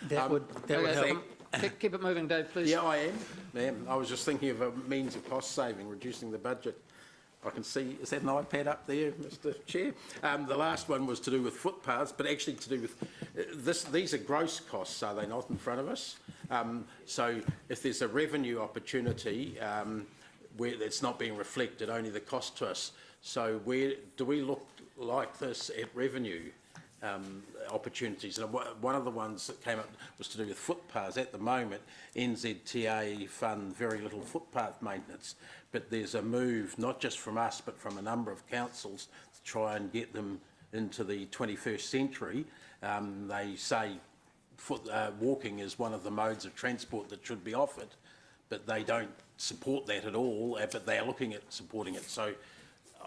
That would help. Keep it moving, Dave, please. Yeah, I am. I was just thinking of a means of cost saving, reducing the budget. I can see, is that an iPad up there, Mr Chair? The last one was to do with footpaths, but actually to do with these are gross costs, are they not, in front of us? So if there's a revenue opportunity where it's not being reflected, only the cost to us. So where do we look like this at revenue opportunities? And one of the ones that came up was to do with footpaths. At the moment, NZTA fund very little footpath maintenance, but there's a move, not just from us, but from a number of councils to try and get them into the 21st century. They say walking is one of the modes of transport that should be offered, but they don't support that at all, but they're looking at supporting it. So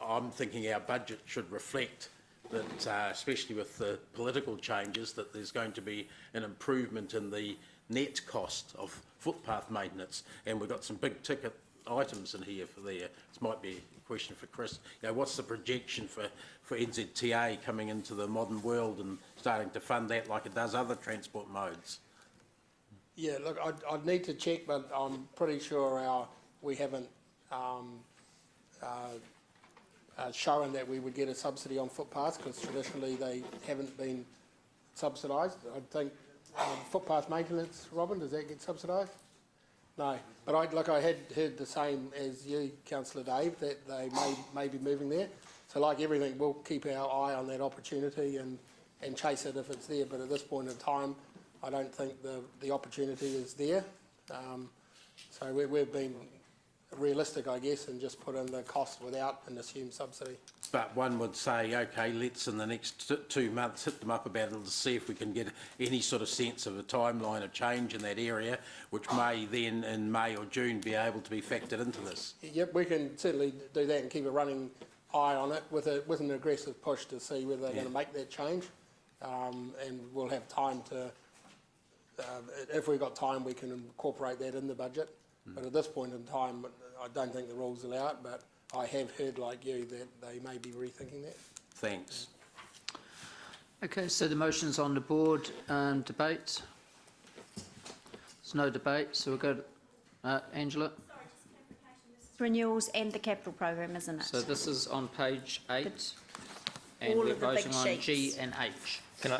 I'm thinking our budget should reflect that, especially with the political changes, that there's going to be an improvement in the net cost of footpath maintenance, and we've got some big ticket items in here for there. This might be a question for Chris. You know, what's the projection for NZTA coming into the modern world and starting to fund that like it does other transport modes? Yeah, look, I'd need to check, but I'm pretty sure we haven't shown that we would get a subsidy on footpaths, because traditionally they haven't been subsidised. I think footpath maintenance, Robin, does that get subsidised? No, but I had heard the same as you, Councillor Dave, that they may be moving there. So like everything, we'll keep our eye on that opportunity and chase it if it's there. But at this point in time, I don't think the opportunity is there. So we've been realistic, I guess, and just put in the cost without an assumed subsidy. But one would say, okay, let's in the next 2 months hit them up about it to see if we can get any sort of sense of a timeline of change in that area, which may then in May or June be able to be factored into this. Yep, we can certainly do that and keep a running eye on it with an aggressive push to see whether they're going to make that change. and we'll have time to, if we've got time, we can incorporate that in the budget. But at this point in time, I don't think the rules allow it, but I have heard, like you, that they may be rethinking that. Thanks. Okay, so the motion's on the board. Debate? There's no debate, so we'll go to Angela. Renewals and the capital program, isn't it? So this is on page 8, and all we're of the big voting on G sheets. and H. Can I,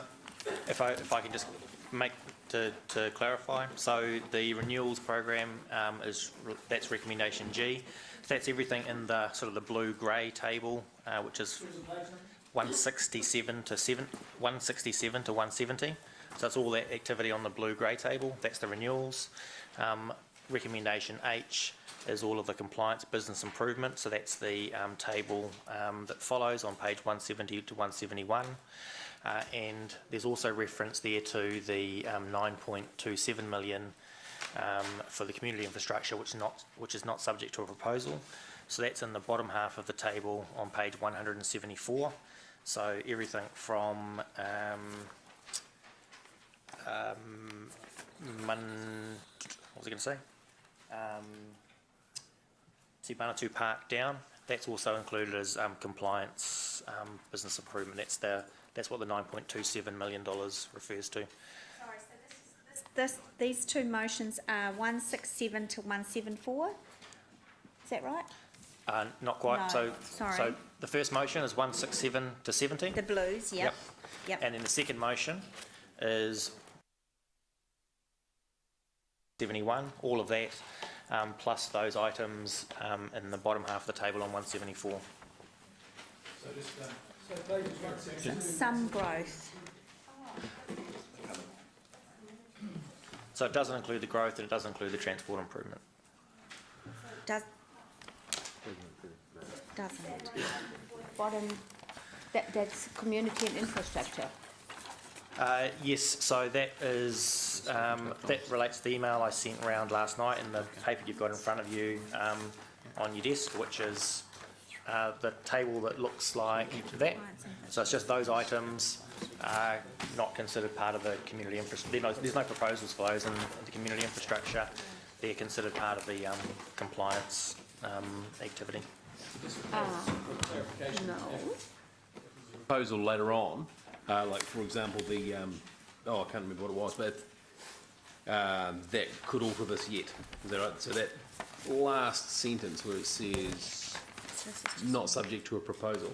if I can just make to clarify, so the renewals program that's recommendation G. That's everything in the sort of the blue-grey table, which is 167 to 170. So it's all that activity on the blue-grey table. That's the renewals. Recommendation H is all of the compliance business improvement. So that's the table that follows on page 170 to 171. And there's also reference there to the 9.27 million for the community infrastructure, which is not subject to a proposal. So that's in the bottom half of the table on page 174. So everything from what was I going to say? Te Manawatu Park down. That's also included as compliance business improvement. That's what the $9.27 million refers to. Sorry, so these two motions are 167 to 174. Is that right? Not quite. No, So sorry. the first motion is 167 to 70. The blues, yep. Yep. And then the second motion is 71. All of that, plus those items in the bottom half of the table on 174. Some growth. So it doesn't include the growth and it doesn't include the transport improvement. Doesn't. Bottom, that's community and infrastructure. Yes, so that is that relates to the email I sent around last night in the paper you've got in front of you on your desk, which is the table that looks like that. So it's just those items are not considered part of the community infrastructure. There's no proposals for those in the community infrastructure. They're considered part of the compliance activity. No. Proposal later on, like for example the, I can't remember what it was, but that could alter this yet. Is that right? So that last sentence where it says not subject to a proposal.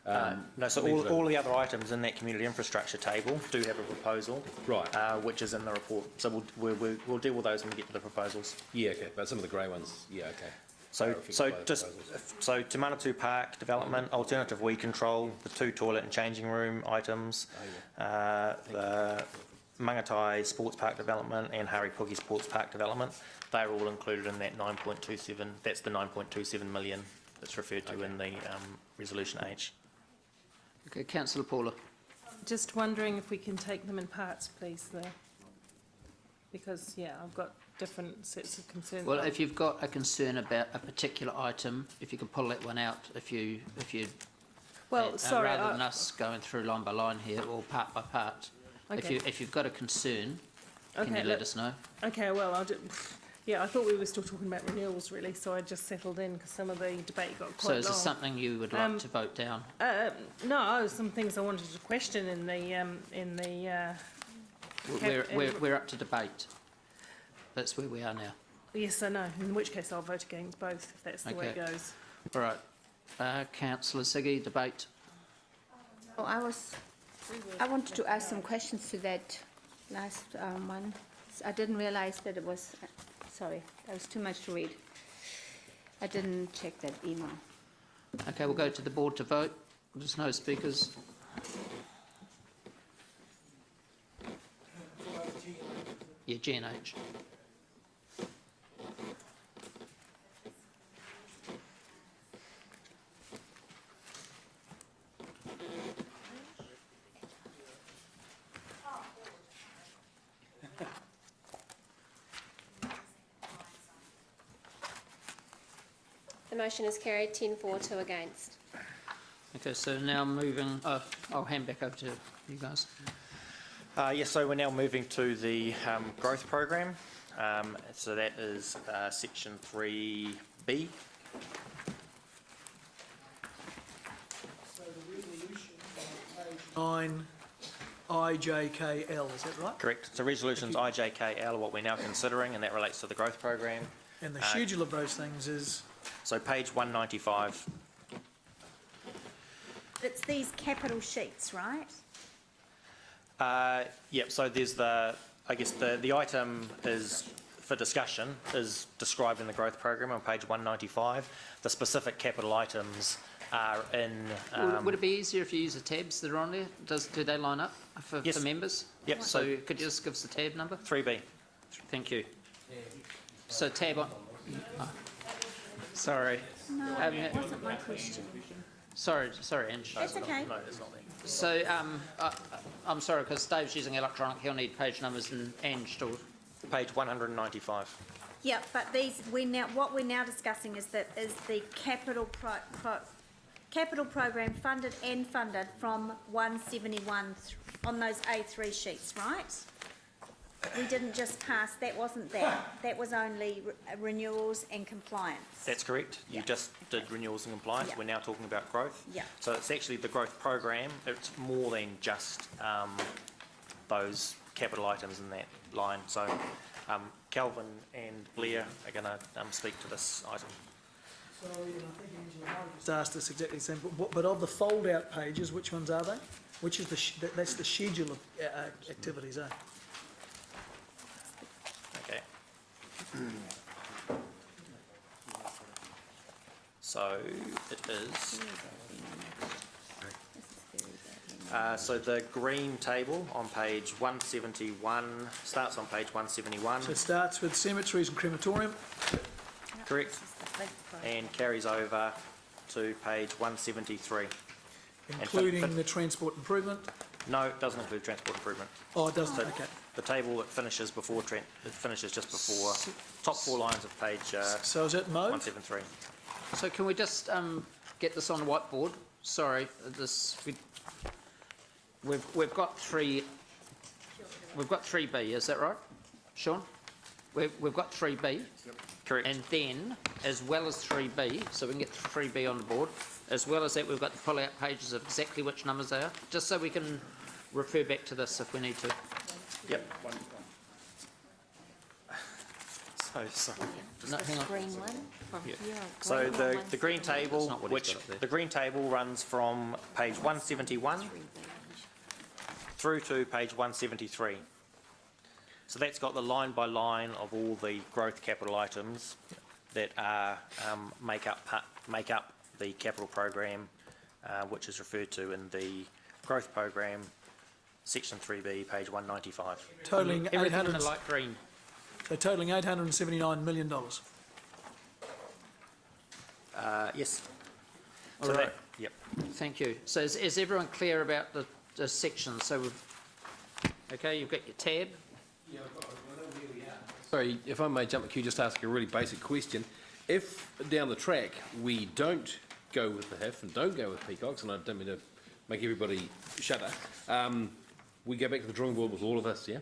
No, so all the other items in that community infrastructure table do have a proposal, right? Which is in the report. So we'll deal with those when we get to the proposals. Yeah, okay. But some of the grey ones, yeah, okay. So Te Manawatu Park development, alternative weed control, the 2 toilet and changing room items, the Mangatai Sports Park development and Haripuki Sports Park development. They're all included in that 9.27. That's the 9.27 million that's referred to in the resolution H. Okay, Councillor Paula. Just wondering if we can take them in parts, please, there. Because, yeah, I've got different sets of concerns. Well, if you've got a concern about a particular item, if you can pull that one out, well, sorry, rather than us going through line by line here or part by part. Okay. If you've got a concern, okay, can you let us know? Okay, well, I'll do. Yeah, I thought we were still talking about renewals, really, so I just settled in because some of the debate got quite long. So is there something you would like to vote down? No, some things I wanted to question in the. We're up to debate. That's where we are now. Yes, I know. In which case, I'll vote against both if that's the way it goes. All right. Councillor Siggy, debate. Oh, I wanted to ask some questions to that last one. I didn't realise that it was, sorry, that was too much to read. I didn't check that email. Okay, we'll go to the board to vote. There's no speakers. Yeah, G and H. The motion is carried 10 for, 2 against. Okay, so now moving, I'll hand back over to you guys. Yes, so we're now moving to the growth program. So that is section 3B. So the resolution on page 9, IJKL, is that right? Correct. So resolutions IJKL are what we're now considering, and that relates to the growth program. And the schedule of those things is? So page 195. It's these capital sheets, right? Yep, so there's I guess the item is, for discussion, is described in the growth program on page 195. The specific capital items are in... Would it be easier if you use the tabs that are on there? Do they line up for members? Yep. So could you just give us the tab number? 3B. Thank you. So tab on... Oh. Sorry. No, that wasn't my question. Sorry, Ange. That's okay. No, it's not there. So, I'm sorry, because Dave's using electronic, he'll need page numbers and Ange to... Page 195. Yeah, but what we're now discussing is the capital program funded from 171 on those A3 sheets, right? We didn't just pass, that wasn't that. That was only renewals and compliance. That's correct. You just did renewals and compliance. Yeah. We're now talking about growth. Yeah. So it's actually the growth program. It's more than just those capital items in that line. So Calvin and Blair are going to speak to this item. Sorry, and I think Angela might have just asked this exactly the same, but of the fold-out pages, which ones are they? Which is that's the schedule of activities, eh? Okay. So it is. So the green table on page 171 starts on page 171. So it starts with cemeteries and crematorium. Correct. And carries over to page 173. Including the transport improvement? No, it doesn't include transport improvement. Oh, it doesn't, okay. The table that finishes before it finishes just before top 4 lines of page so is it mode? 173. So can we just get this on the whiteboard? Sorry, we've got 3B, is that right, Sean? We've got 3B. Yep. Correct. And then, as well as 3B, so we can get 3B on the board, as well as that, we've got the pull-out pages of exactly which numbers they are, just so we can refer back to this if we need to. Yep. So sorry. No, hang on. Green one? Yeah. So the green table, the green table runs from page 171 through to page 173. So that's got the line by line of all the growth capital items that are make up the capital program, which is referred to in the growth program, section 3B, page 195. Totaling everything in the light green. So totaling $879 million. Yes. All right. Yep. Thank you. So is everyone clear about the sections? So okay, you've got your tab. Sorry, if I may jump the queue, just ask a really basic question. If down the track we don't go with the HIF and don't go with peacocks, and I don't mean to make everybody shudder, we go back to the drawing board with all of this, yeah?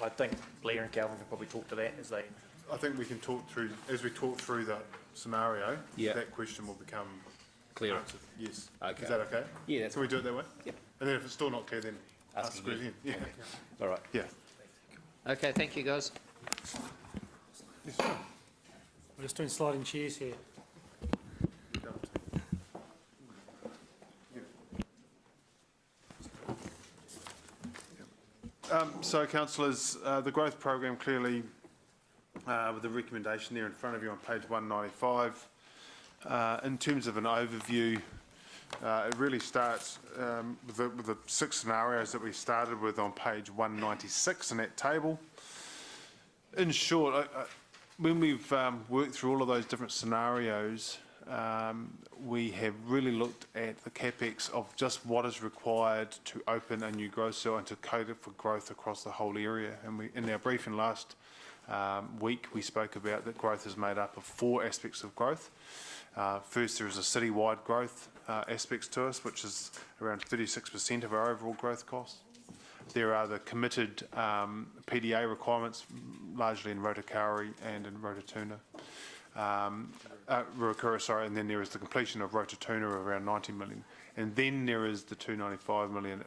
I think Blair and Calvin can probably talk to that as they... I think we can talk through, as we talk through that scenario, Yeah. that question will become Clearer. answered. Yes. Okay. Is that okay? Yeah, that's Can we do it that way? Yep. And then if it's still not clear, then ask Ask it again. again. Yeah. All right. Yeah. Okay, thank you, guys. Yes, sir. We're just doing sliding chairs here. So, councillors, the growth program clearly, with the recommendation there in front of you on page 195, in terms of an overview, it really starts with the 6 scenarios that we started with on page 196 in that table. In short, when we've worked through all of those different scenarios, we have really looked at the capex of just what is required to open a new growth cell and to code it for growth across the whole area. And in our briefing last week, we spoke about that growth is made up of 4 aspects of growth. First, there is a citywide growth. aspects to us, which is around 36% of our overall growth costs. There are the committed PDA requirements, largely in Rotokauri and in Rototuna. Ruakura, sorry, and then there is the completion of Rototuna of around 90 million. And then there is the 295 million,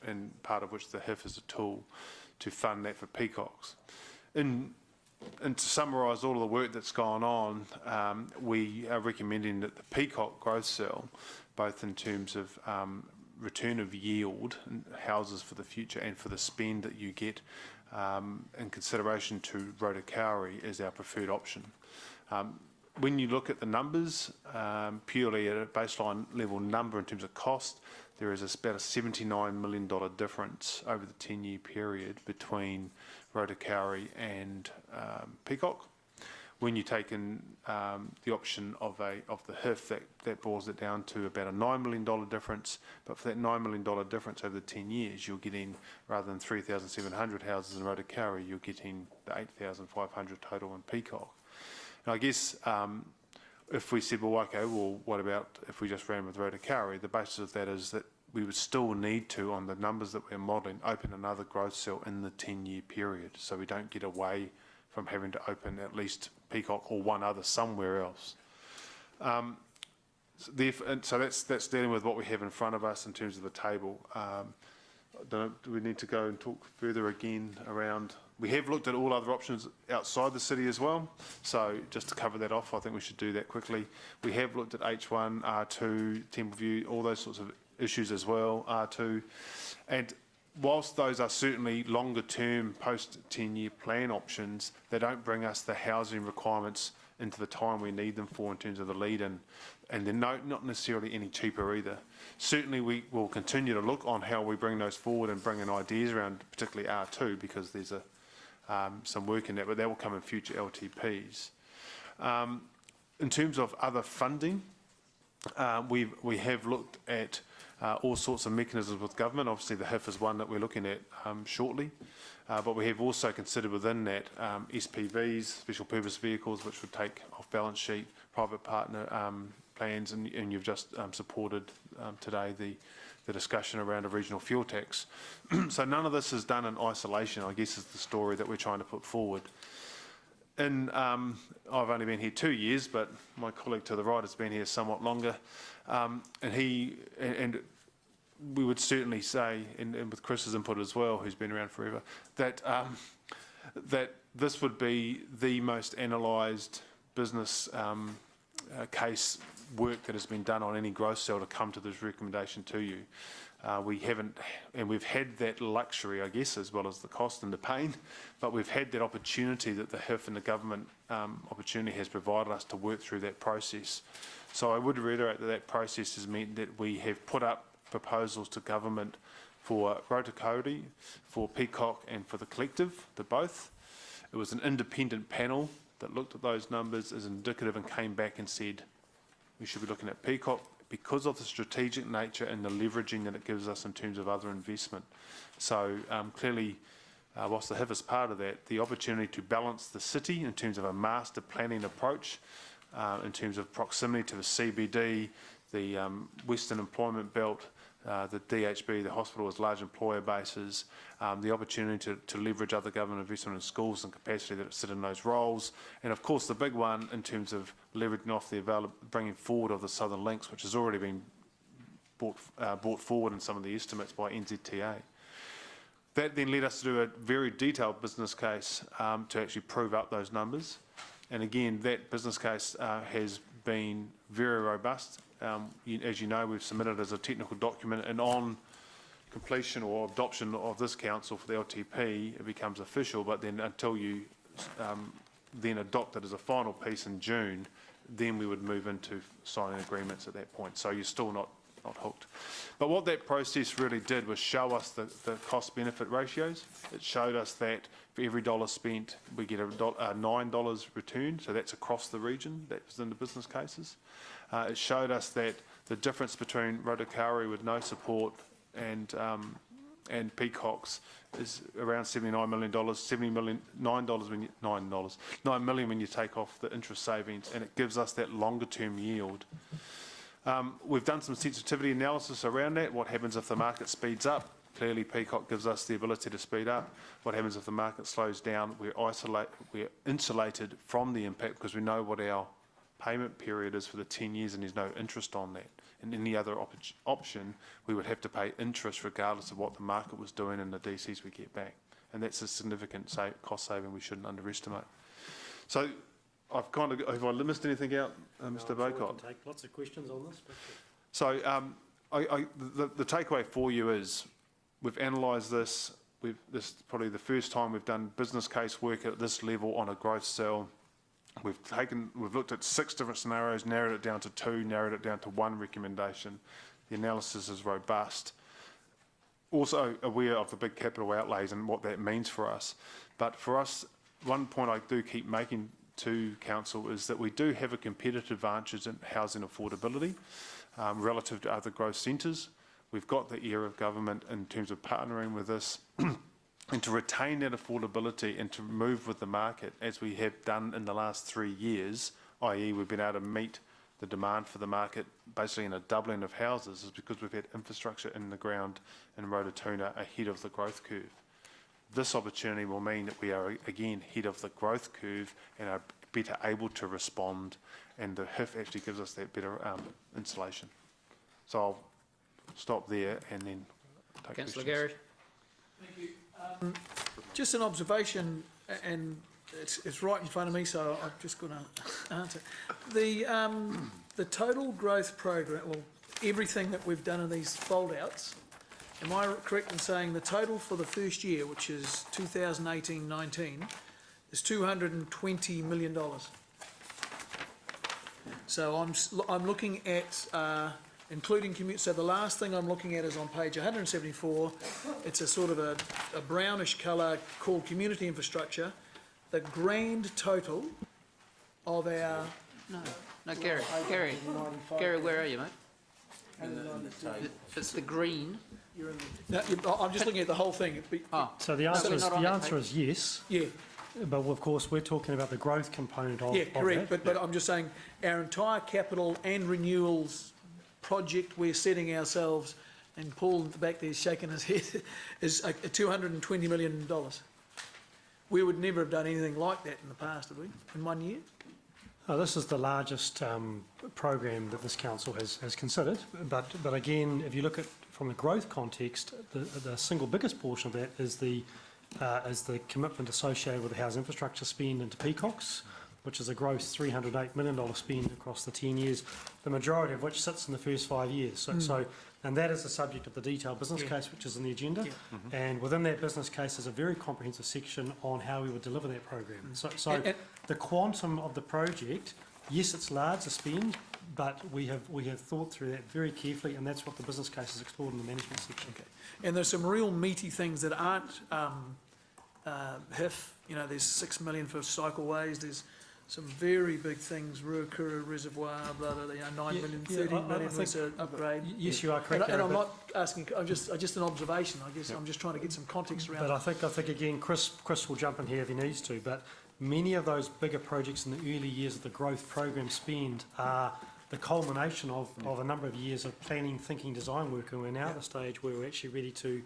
and part of which the HIF is a tool to fund that for peacocks. And to summarise all of the work that's gone on, we are recommending that the peacock growth cell, both in terms of return of yield and houses for the future and for the spend that you get in consideration to Rotokauri, is our preferred option. When you look at the numbers, purely at a baseline level number in terms of cost, there is about a $79 million difference over the 10-year period between Rotokauri and Peacock. When you take in the option of the HIF, that boils it down to about a $9 million difference. But for that $9 million difference over the 10 years, you're getting, rather than 3,700 houses in Rotokauri, you're getting the 8,500 total in Peacock. And I guess if we said, well, okay, well, what about if we just ran with Rotokauri? The basis of that is that we would still need to, on the numbers that we're modelling, open another growth cell in the 10-year period, so we don't get away from having to open at least Peacock or one other somewhere else. So that's dealing with what we have in front of us in terms of the table. Do we need to go and talk further again around? We have looked at all other options outside the city as well. So just to cover that off, I think we should do that quickly. We have looked at H1, R2, Templeview, all those sorts of issues as well, R2. And whilst those are certainly longer term post 10-year plan options, they don't bring us the housing requirements into the time we need them for in terms of the lead-in, and they're not necessarily any cheaper either. Certainly we will continue to look on how we bring those forward and bring in ideas around particularly R2, because there's some work in that, but that will come in future LTPs. In terms of other funding, we have looked at all sorts of mechanisms with government. Obviously the HIF is one that we're looking at shortly, but we have also considered within that SPVs, special purpose vehicles, which would take off balance sheet, private partner plans, and you've just supported today the discussion around a regional fuel tax. So none of this is done in isolation, I guess, is the story that we're trying to put forward. And I've only been here 2 years, but my colleague to the right has been here somewhat longer. And we would certainly say, and with Chris's input as well, who's been around forever, that that this would be the most analysed business case work that has been done on any growth cell to come to this recommendation to you. We haven't, and we've had that luxury, I guess, as well as the cost and the pain, but we've had that opportunity that the HIF and the government opportunity has provided us to work through that process. So I would reiterate that that process has meant that we have put up proposals to government for Rotokauri, for Peacock and for the collective, the both. It was an independent panel that looked at those numbers as indicative and came back and said we should be looking at Peacock because of the strategic nature and the leveraging that it gives us in terms of other investment. So clearly, whilst the HIF is part of that, the opportunity to balance the city in terms of a master planning approach, in terms of proximity to the CBD, the Western Employment Belt, the DHB, the hospital as large employer bases, the opportunity to leverage other government investment in schools and capacity that sit in those roles, and of course the big one in terms of leveraging off the bringing forward of the Southern Links, which has already been brought forward in some of the estimates by NZTA. That then led us to do a very detailed business case to actually prove up those numbers, and again that business case has been very robust. As you know, we've submitted as a technical document, and on completion or adoption of this council for the LTP, it becomes official, but then until you then adopt it as a final piece in June, then we would move into signing agreements at that point. So you're still not hooked. But what that process really did was show us the cost-benefit ratios. It showed us that for every dollar spent, we get a $9 return, so that's across the region, that was in the business cases. It showed us that the difference between Rotokauri with no support and Peacocks is around $79 million, $9 million when you take off the interest savings, and it gives us that longer term yield. We've done some sensitivity analysis around that. What happens if the market speeds up? Clearly, Peacock gives us the ability to speed up. What happens if the market slows down? We're insulated from the impact because we know what our payment period is for the 10 years and there's no interest on that. In any other option, we would have to pay interest regardless of what the market was doing and the DCs we get back. And that's a significant cost saving we shouldn't underestimate. So I've kind of, have I missed anything out, Mr. Bowcott? Sure, we can take lots of questions on this. But so the takeaway for you is we've analysed this. This is probably the first time we've done business case work at this level on a growth cell. We've looked at 6 different scenarios, narrowed it down to 2, narrowed it down to 1 recommendation. The analysis is robust. Also aware of the big capital outlays and what that means for us. But for us, one point I do keep making to Council is that we do have a competitive advantage in housing affordability relative to other growth centres. We've got the ear of government in terms of partnering with us and to retain that affordability and to move with the market as we have done in the last 3 years, i.e. we've been able to meet the demand for the market basically in a doubling of houses is because we've had infrastructure in the ground in Rototuna ahead of the growth curve. This opportunity will mean that we are again ahead of the growth curve and are better able to respond, and the HIF actually gives us that better insulation. So I'll stop there and then take Councillor questions. Gary. Thank you. Just an observation, and it's right in front of me, so I'm just going to answer. The total growth program, well, everything that we've done in these fold-outs, am I correct in saying the total for the first year, which is 2018-19, is $220 million? So I'm looking at including so the last thing I'm looking at is on page 174. It's a sort of a brownish colour called community infrastructure. The grand total of our... No, Gary, where are you, mate? It's the green. No, I'm just looking at the whole thing. so the answer is yes. Yeah. But of course, we're talking about the growth component of correct. that. But I'm just saying our entire capital and renewals project we're setting ourselves, and Paul at the back there is shaking his head, is $220 million. We would never have done anything like that in the past, have we, in 1 year? This is the largest program that this council has considered. But again, if you look at from a growth context, the single biggest portion of that is the commitment associated with the housing infrastructure spend into Peacocks, which is a gross $308 million spend across the 10 years, the majority of which sits in the first 5 years. And that is the subject of the detailed business case, which is in the agenda. And within that business case is a very comprehensive section on how we would deliver that program. So the quantum of the project, yes, it's large, the spend, but we have thought through that very carefully, and that's what the business case is explored in the management section. And there's some real meaty things that aren't HIF. You know, there's 6 million for cycleways. There's some very big things, Ruakura Reservoir, blah, blah, blah, 9 million, 30 million was an upgrade. Yes, you are correct. And I'm not asking, I'm just an observation, I guess. I'm just trying to get some context around it. But I think again, Chris will jump in here if he needs to, but many of those bigger projects in the early years of the growth program spend are the culmination of a number of years of planning, thinking, design work, and we're now at the stage where we're actually ready to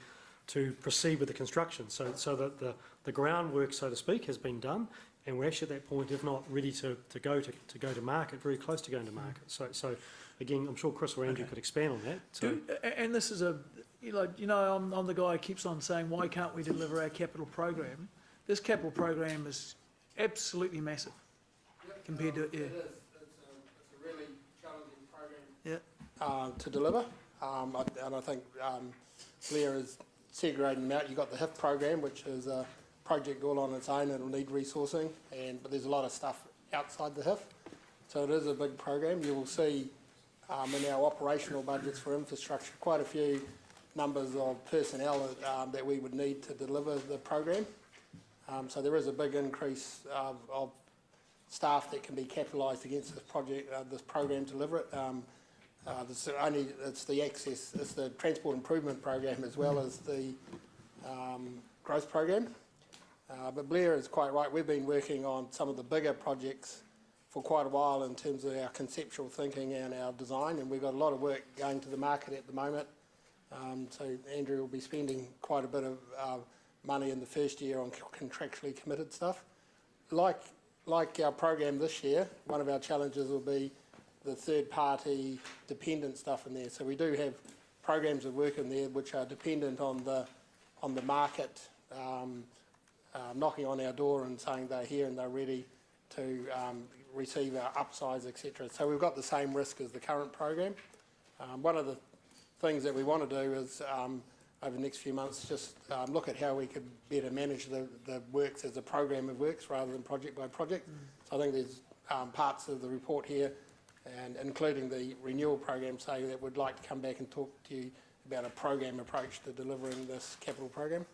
proceed with the construction. So that the groundwork, so to speak, has been done, and we're actually at that point, if not ready to go to market, very close to going to market. So again, I'm sure Chris or Andrew could expand on that. So. And this is I'm the guy who keeps on saying, why can't we deliver our capital program? This capital program is absolutely massive compared to It's a really challenging program to deliver, and I think Blair is segregating them out. You've got the HIF program, which is a project all on its own. It'll need resourcing, but there's a lot of stuff outside the HIF, so it is a big program. You will see in our operational budgets for infrastructure quite a few numbers of personnel that we would need to deliver the program. So there is a big increase of staff that can be capitalised against this project, this program to deliver it. It's the transport improvement program as well as the growth program. But Blair is quite right. We've been working on some of the bigger projects for quite a while in terms of our conceptual thinking and our design, and we've got a lot of work going to the market at the moment. So Andrew will be spending quite a bit of money in the first year on contractually committed stuff. Like our program this year, one of our challenges will be the third-party dependent stuff in there. So we do have programs of work in there which are dependent on the market knocking on our door and saying they're here and they're ready to receive our upsize, etc. So we've got the same risk as the current program. One of the things that we want to do is over the next few months just look at how we could better manage the works as a program of works rather than project by project. So I think there's parts of the report here, and including the renewal program, say that we'd like to come back and talk to you about a program approach to delivering this capital program.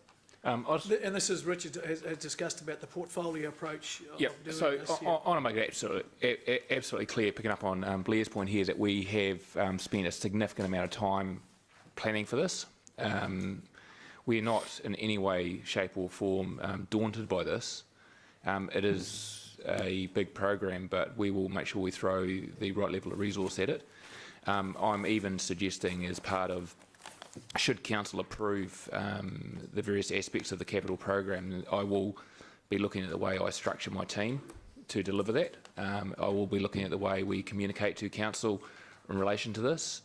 And this is Richard has discussed about the portfolio approach. Yeah, so I want to make it absolutely clear, picking up on Blair's point here, that we have spent a significant amount of time planning for this. We're not in any way, shape or form daunted by this. It is a big program, but we will make sure we throw the right level of resource at it. I'm even suggesting, as part of, should council approve the various aspects of the capital program, I will be looking at the way I structure my team to deliver that. I will be looking at the way we communicate to council in relation to this.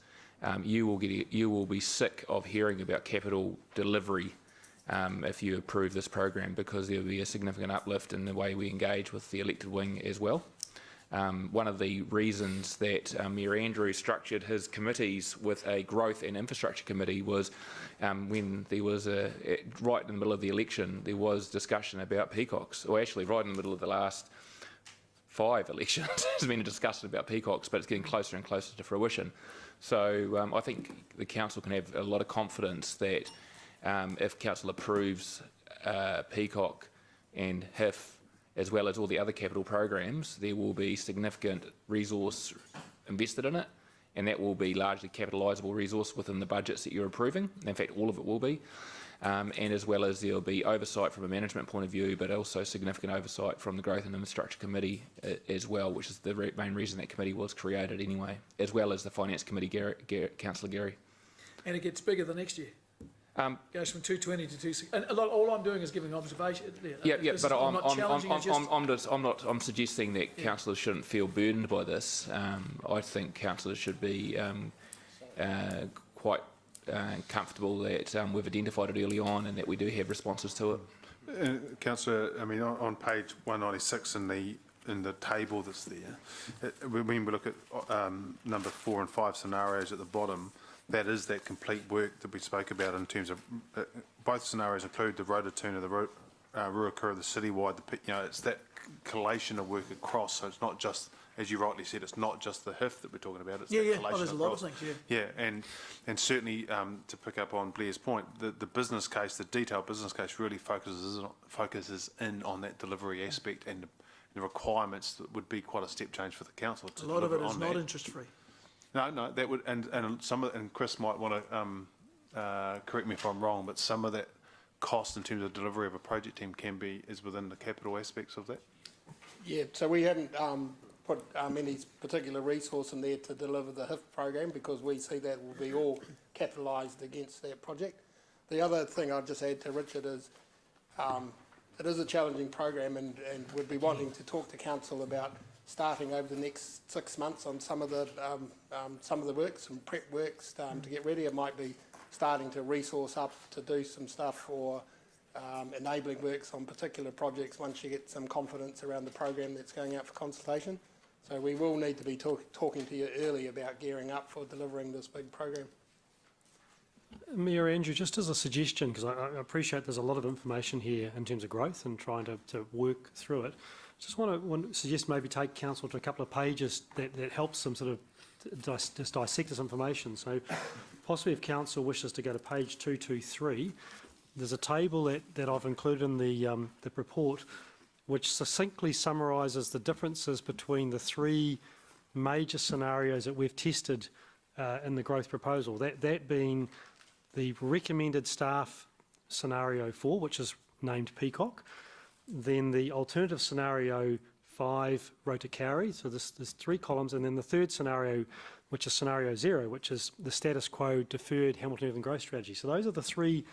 You will be sick of hearing about capital delivery if you approve this program, because there will be a significant uplift in the way we engage with the elected wing as well. One of the reasons that Mayor Andrew structured his committees with a growth and infrastructure committee was when there was right in the middle of the election, there was discussion about peacocks, or actually right in the middle of the last 5 elections, there's been a discussion about peacocks, but it's getting closer and closer to fruition. So I think the council can have a lot of confidence that if council approves peacock and HIF, as well as all the other capital programs, there will be significant resource invested in it, and that will be largely capitalisable resource within the budgets that you're approving. In fact, all of it will be. And as well as there will be oversight from a management point of view, but also significant oversight from the Growth and Infrastructure Committee as well, which is the main reason that committee was created anyway, as well as the Finance Committee, Councillor Gary. And it gets bigger the next year. Goes from 220 to 260. And all I'm doing is giving observation. But I'm suggesting that councillors shouldn't feel burdened by this. I think councillors should be quite comfortable that we've identified it early on and that we do have responses to it. Councillor, I mean, on page 196 in the table that's there, when we look at number 4 and 5 scenarios at the bottom, that is that complete work that we spoke about in terms of both scenarios include the Rotorua, the Ruakura, the citywide, it's that collation of work across. So it's not just, as you rightly said, it's not just the HIF that we're talking about. It's that collation there's a lot of things. And certainly to pick up on Blair's point, the business case, the detailed business case, really focuses in on that delivery aspect and the requirements that would be quite a step change for the council. A lot of it is not interest free. No, that would, and some of, and Chris might want to correct me if I'm wrong, but some of that cost in terms of delivery of a project team is within the capital aspects of that. Yeah, so we haven't put any particular resource in there to deliver the HIF program because we see that will be all capitalised against that project. The other thing I'll just add to Richard is it is a challenging program, and we'd be wanting to talk to council about starting over the next 6 months on some of the works, some prep works to get ready. It might be starting to resource up to do some stuff for enabling works on particular projects once you get some confidence around the program that's going out for consultation. So we will need to be talking to you early about gearing up for delivering this big program. Mayor Andrew, just as a suggestion, because I appreciate there's a lot of information here in terms of growth and trying to work through it, just want to suggest maybe take council to a couple of pages that helps them sort of just dissect this information. So possibly if council wishes to go to page 223, there's a table that I've included in the report which succinctly summarises the differences between the 3 major scenarios that we've tested in the growth proposal. That being the recommended staff scenario 4, which is named Peacock, then the alternative scenario 5 rota carry. So there's 3 columns, and then the third scenario, which is scenario 0, which is the status quo deferred Hamilton Urban growth strategy. So those are the 3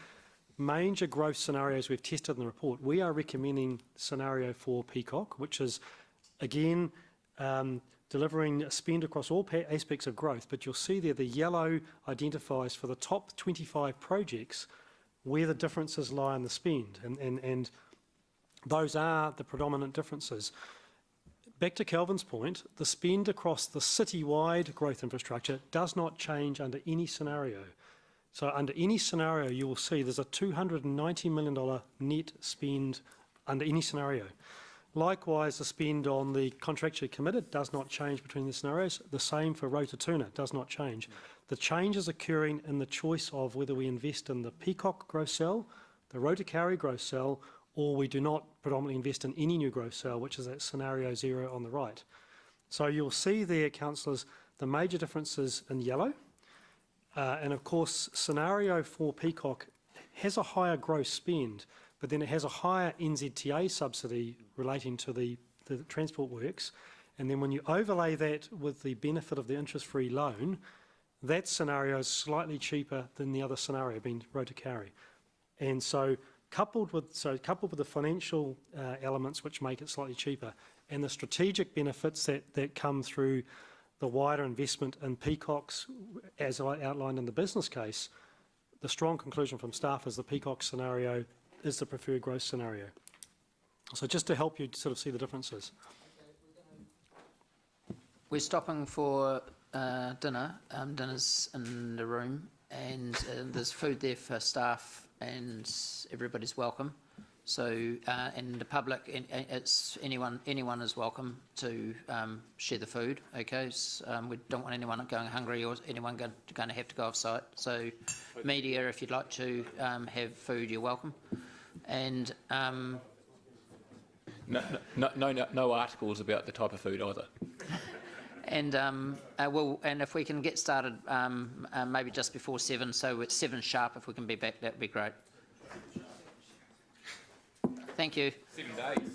major growth scenarios we've tested in the report. We are recommending scenario 4 Peacock, which is, again, delivering spend across all aspects of growth, but you'll see there the yellow identifies for the top 25 projects where the differences lie in the spend, and those are the predominant differences. Back to Kelvin's point, the spend across the citywide growth infrastructure does not change under any scenario. So under any scenario, you will see there's a $290 million net spend under any scenario. Likewise, the spend on the contractually committed does not change between the scenarios. The same for Rototuna, does not change. The change is occurring in the choice of whether we invest in the Peacock growth cell, the Rotokauri growth cell, or we do not predominantly invest in any new growth cell, which is that scenario 0 on the right. So you'll see there, councillors, the major differences in yellow. And of course, scenario 4 Peacock has a higher gross spend, but then it has a higher NZTA subsidy relating to the transport works. And then when you overlay that with the benefit of the interest-free loan, that scenario is slightly cheaper than the other scenario, being Rotokauri. And so coupled with the financial elements which make it slightly cheaper, and the strategic benefits that come through the wider investment in Peacocks, as I outlined in the business case, the strong conclusion from staff is the Peacock scenario is the preferred growth scenario. So just to help you sort of see the differences. We're stopping for dinner. Dinner's in the room, and there's food there for staff, and everybody's welcome. So, and the public, it's anyone is welcome to share the food. Okay, so, we don't want anyone going hungry or anyone going to have to go off site. So, media, if you'd like to have food, you're welcome. And no articles about the type of food either. And and if we can get started maybe just before 7, so it's 7 sharp. If we can be back, that'd be great. Thank you. 7 days.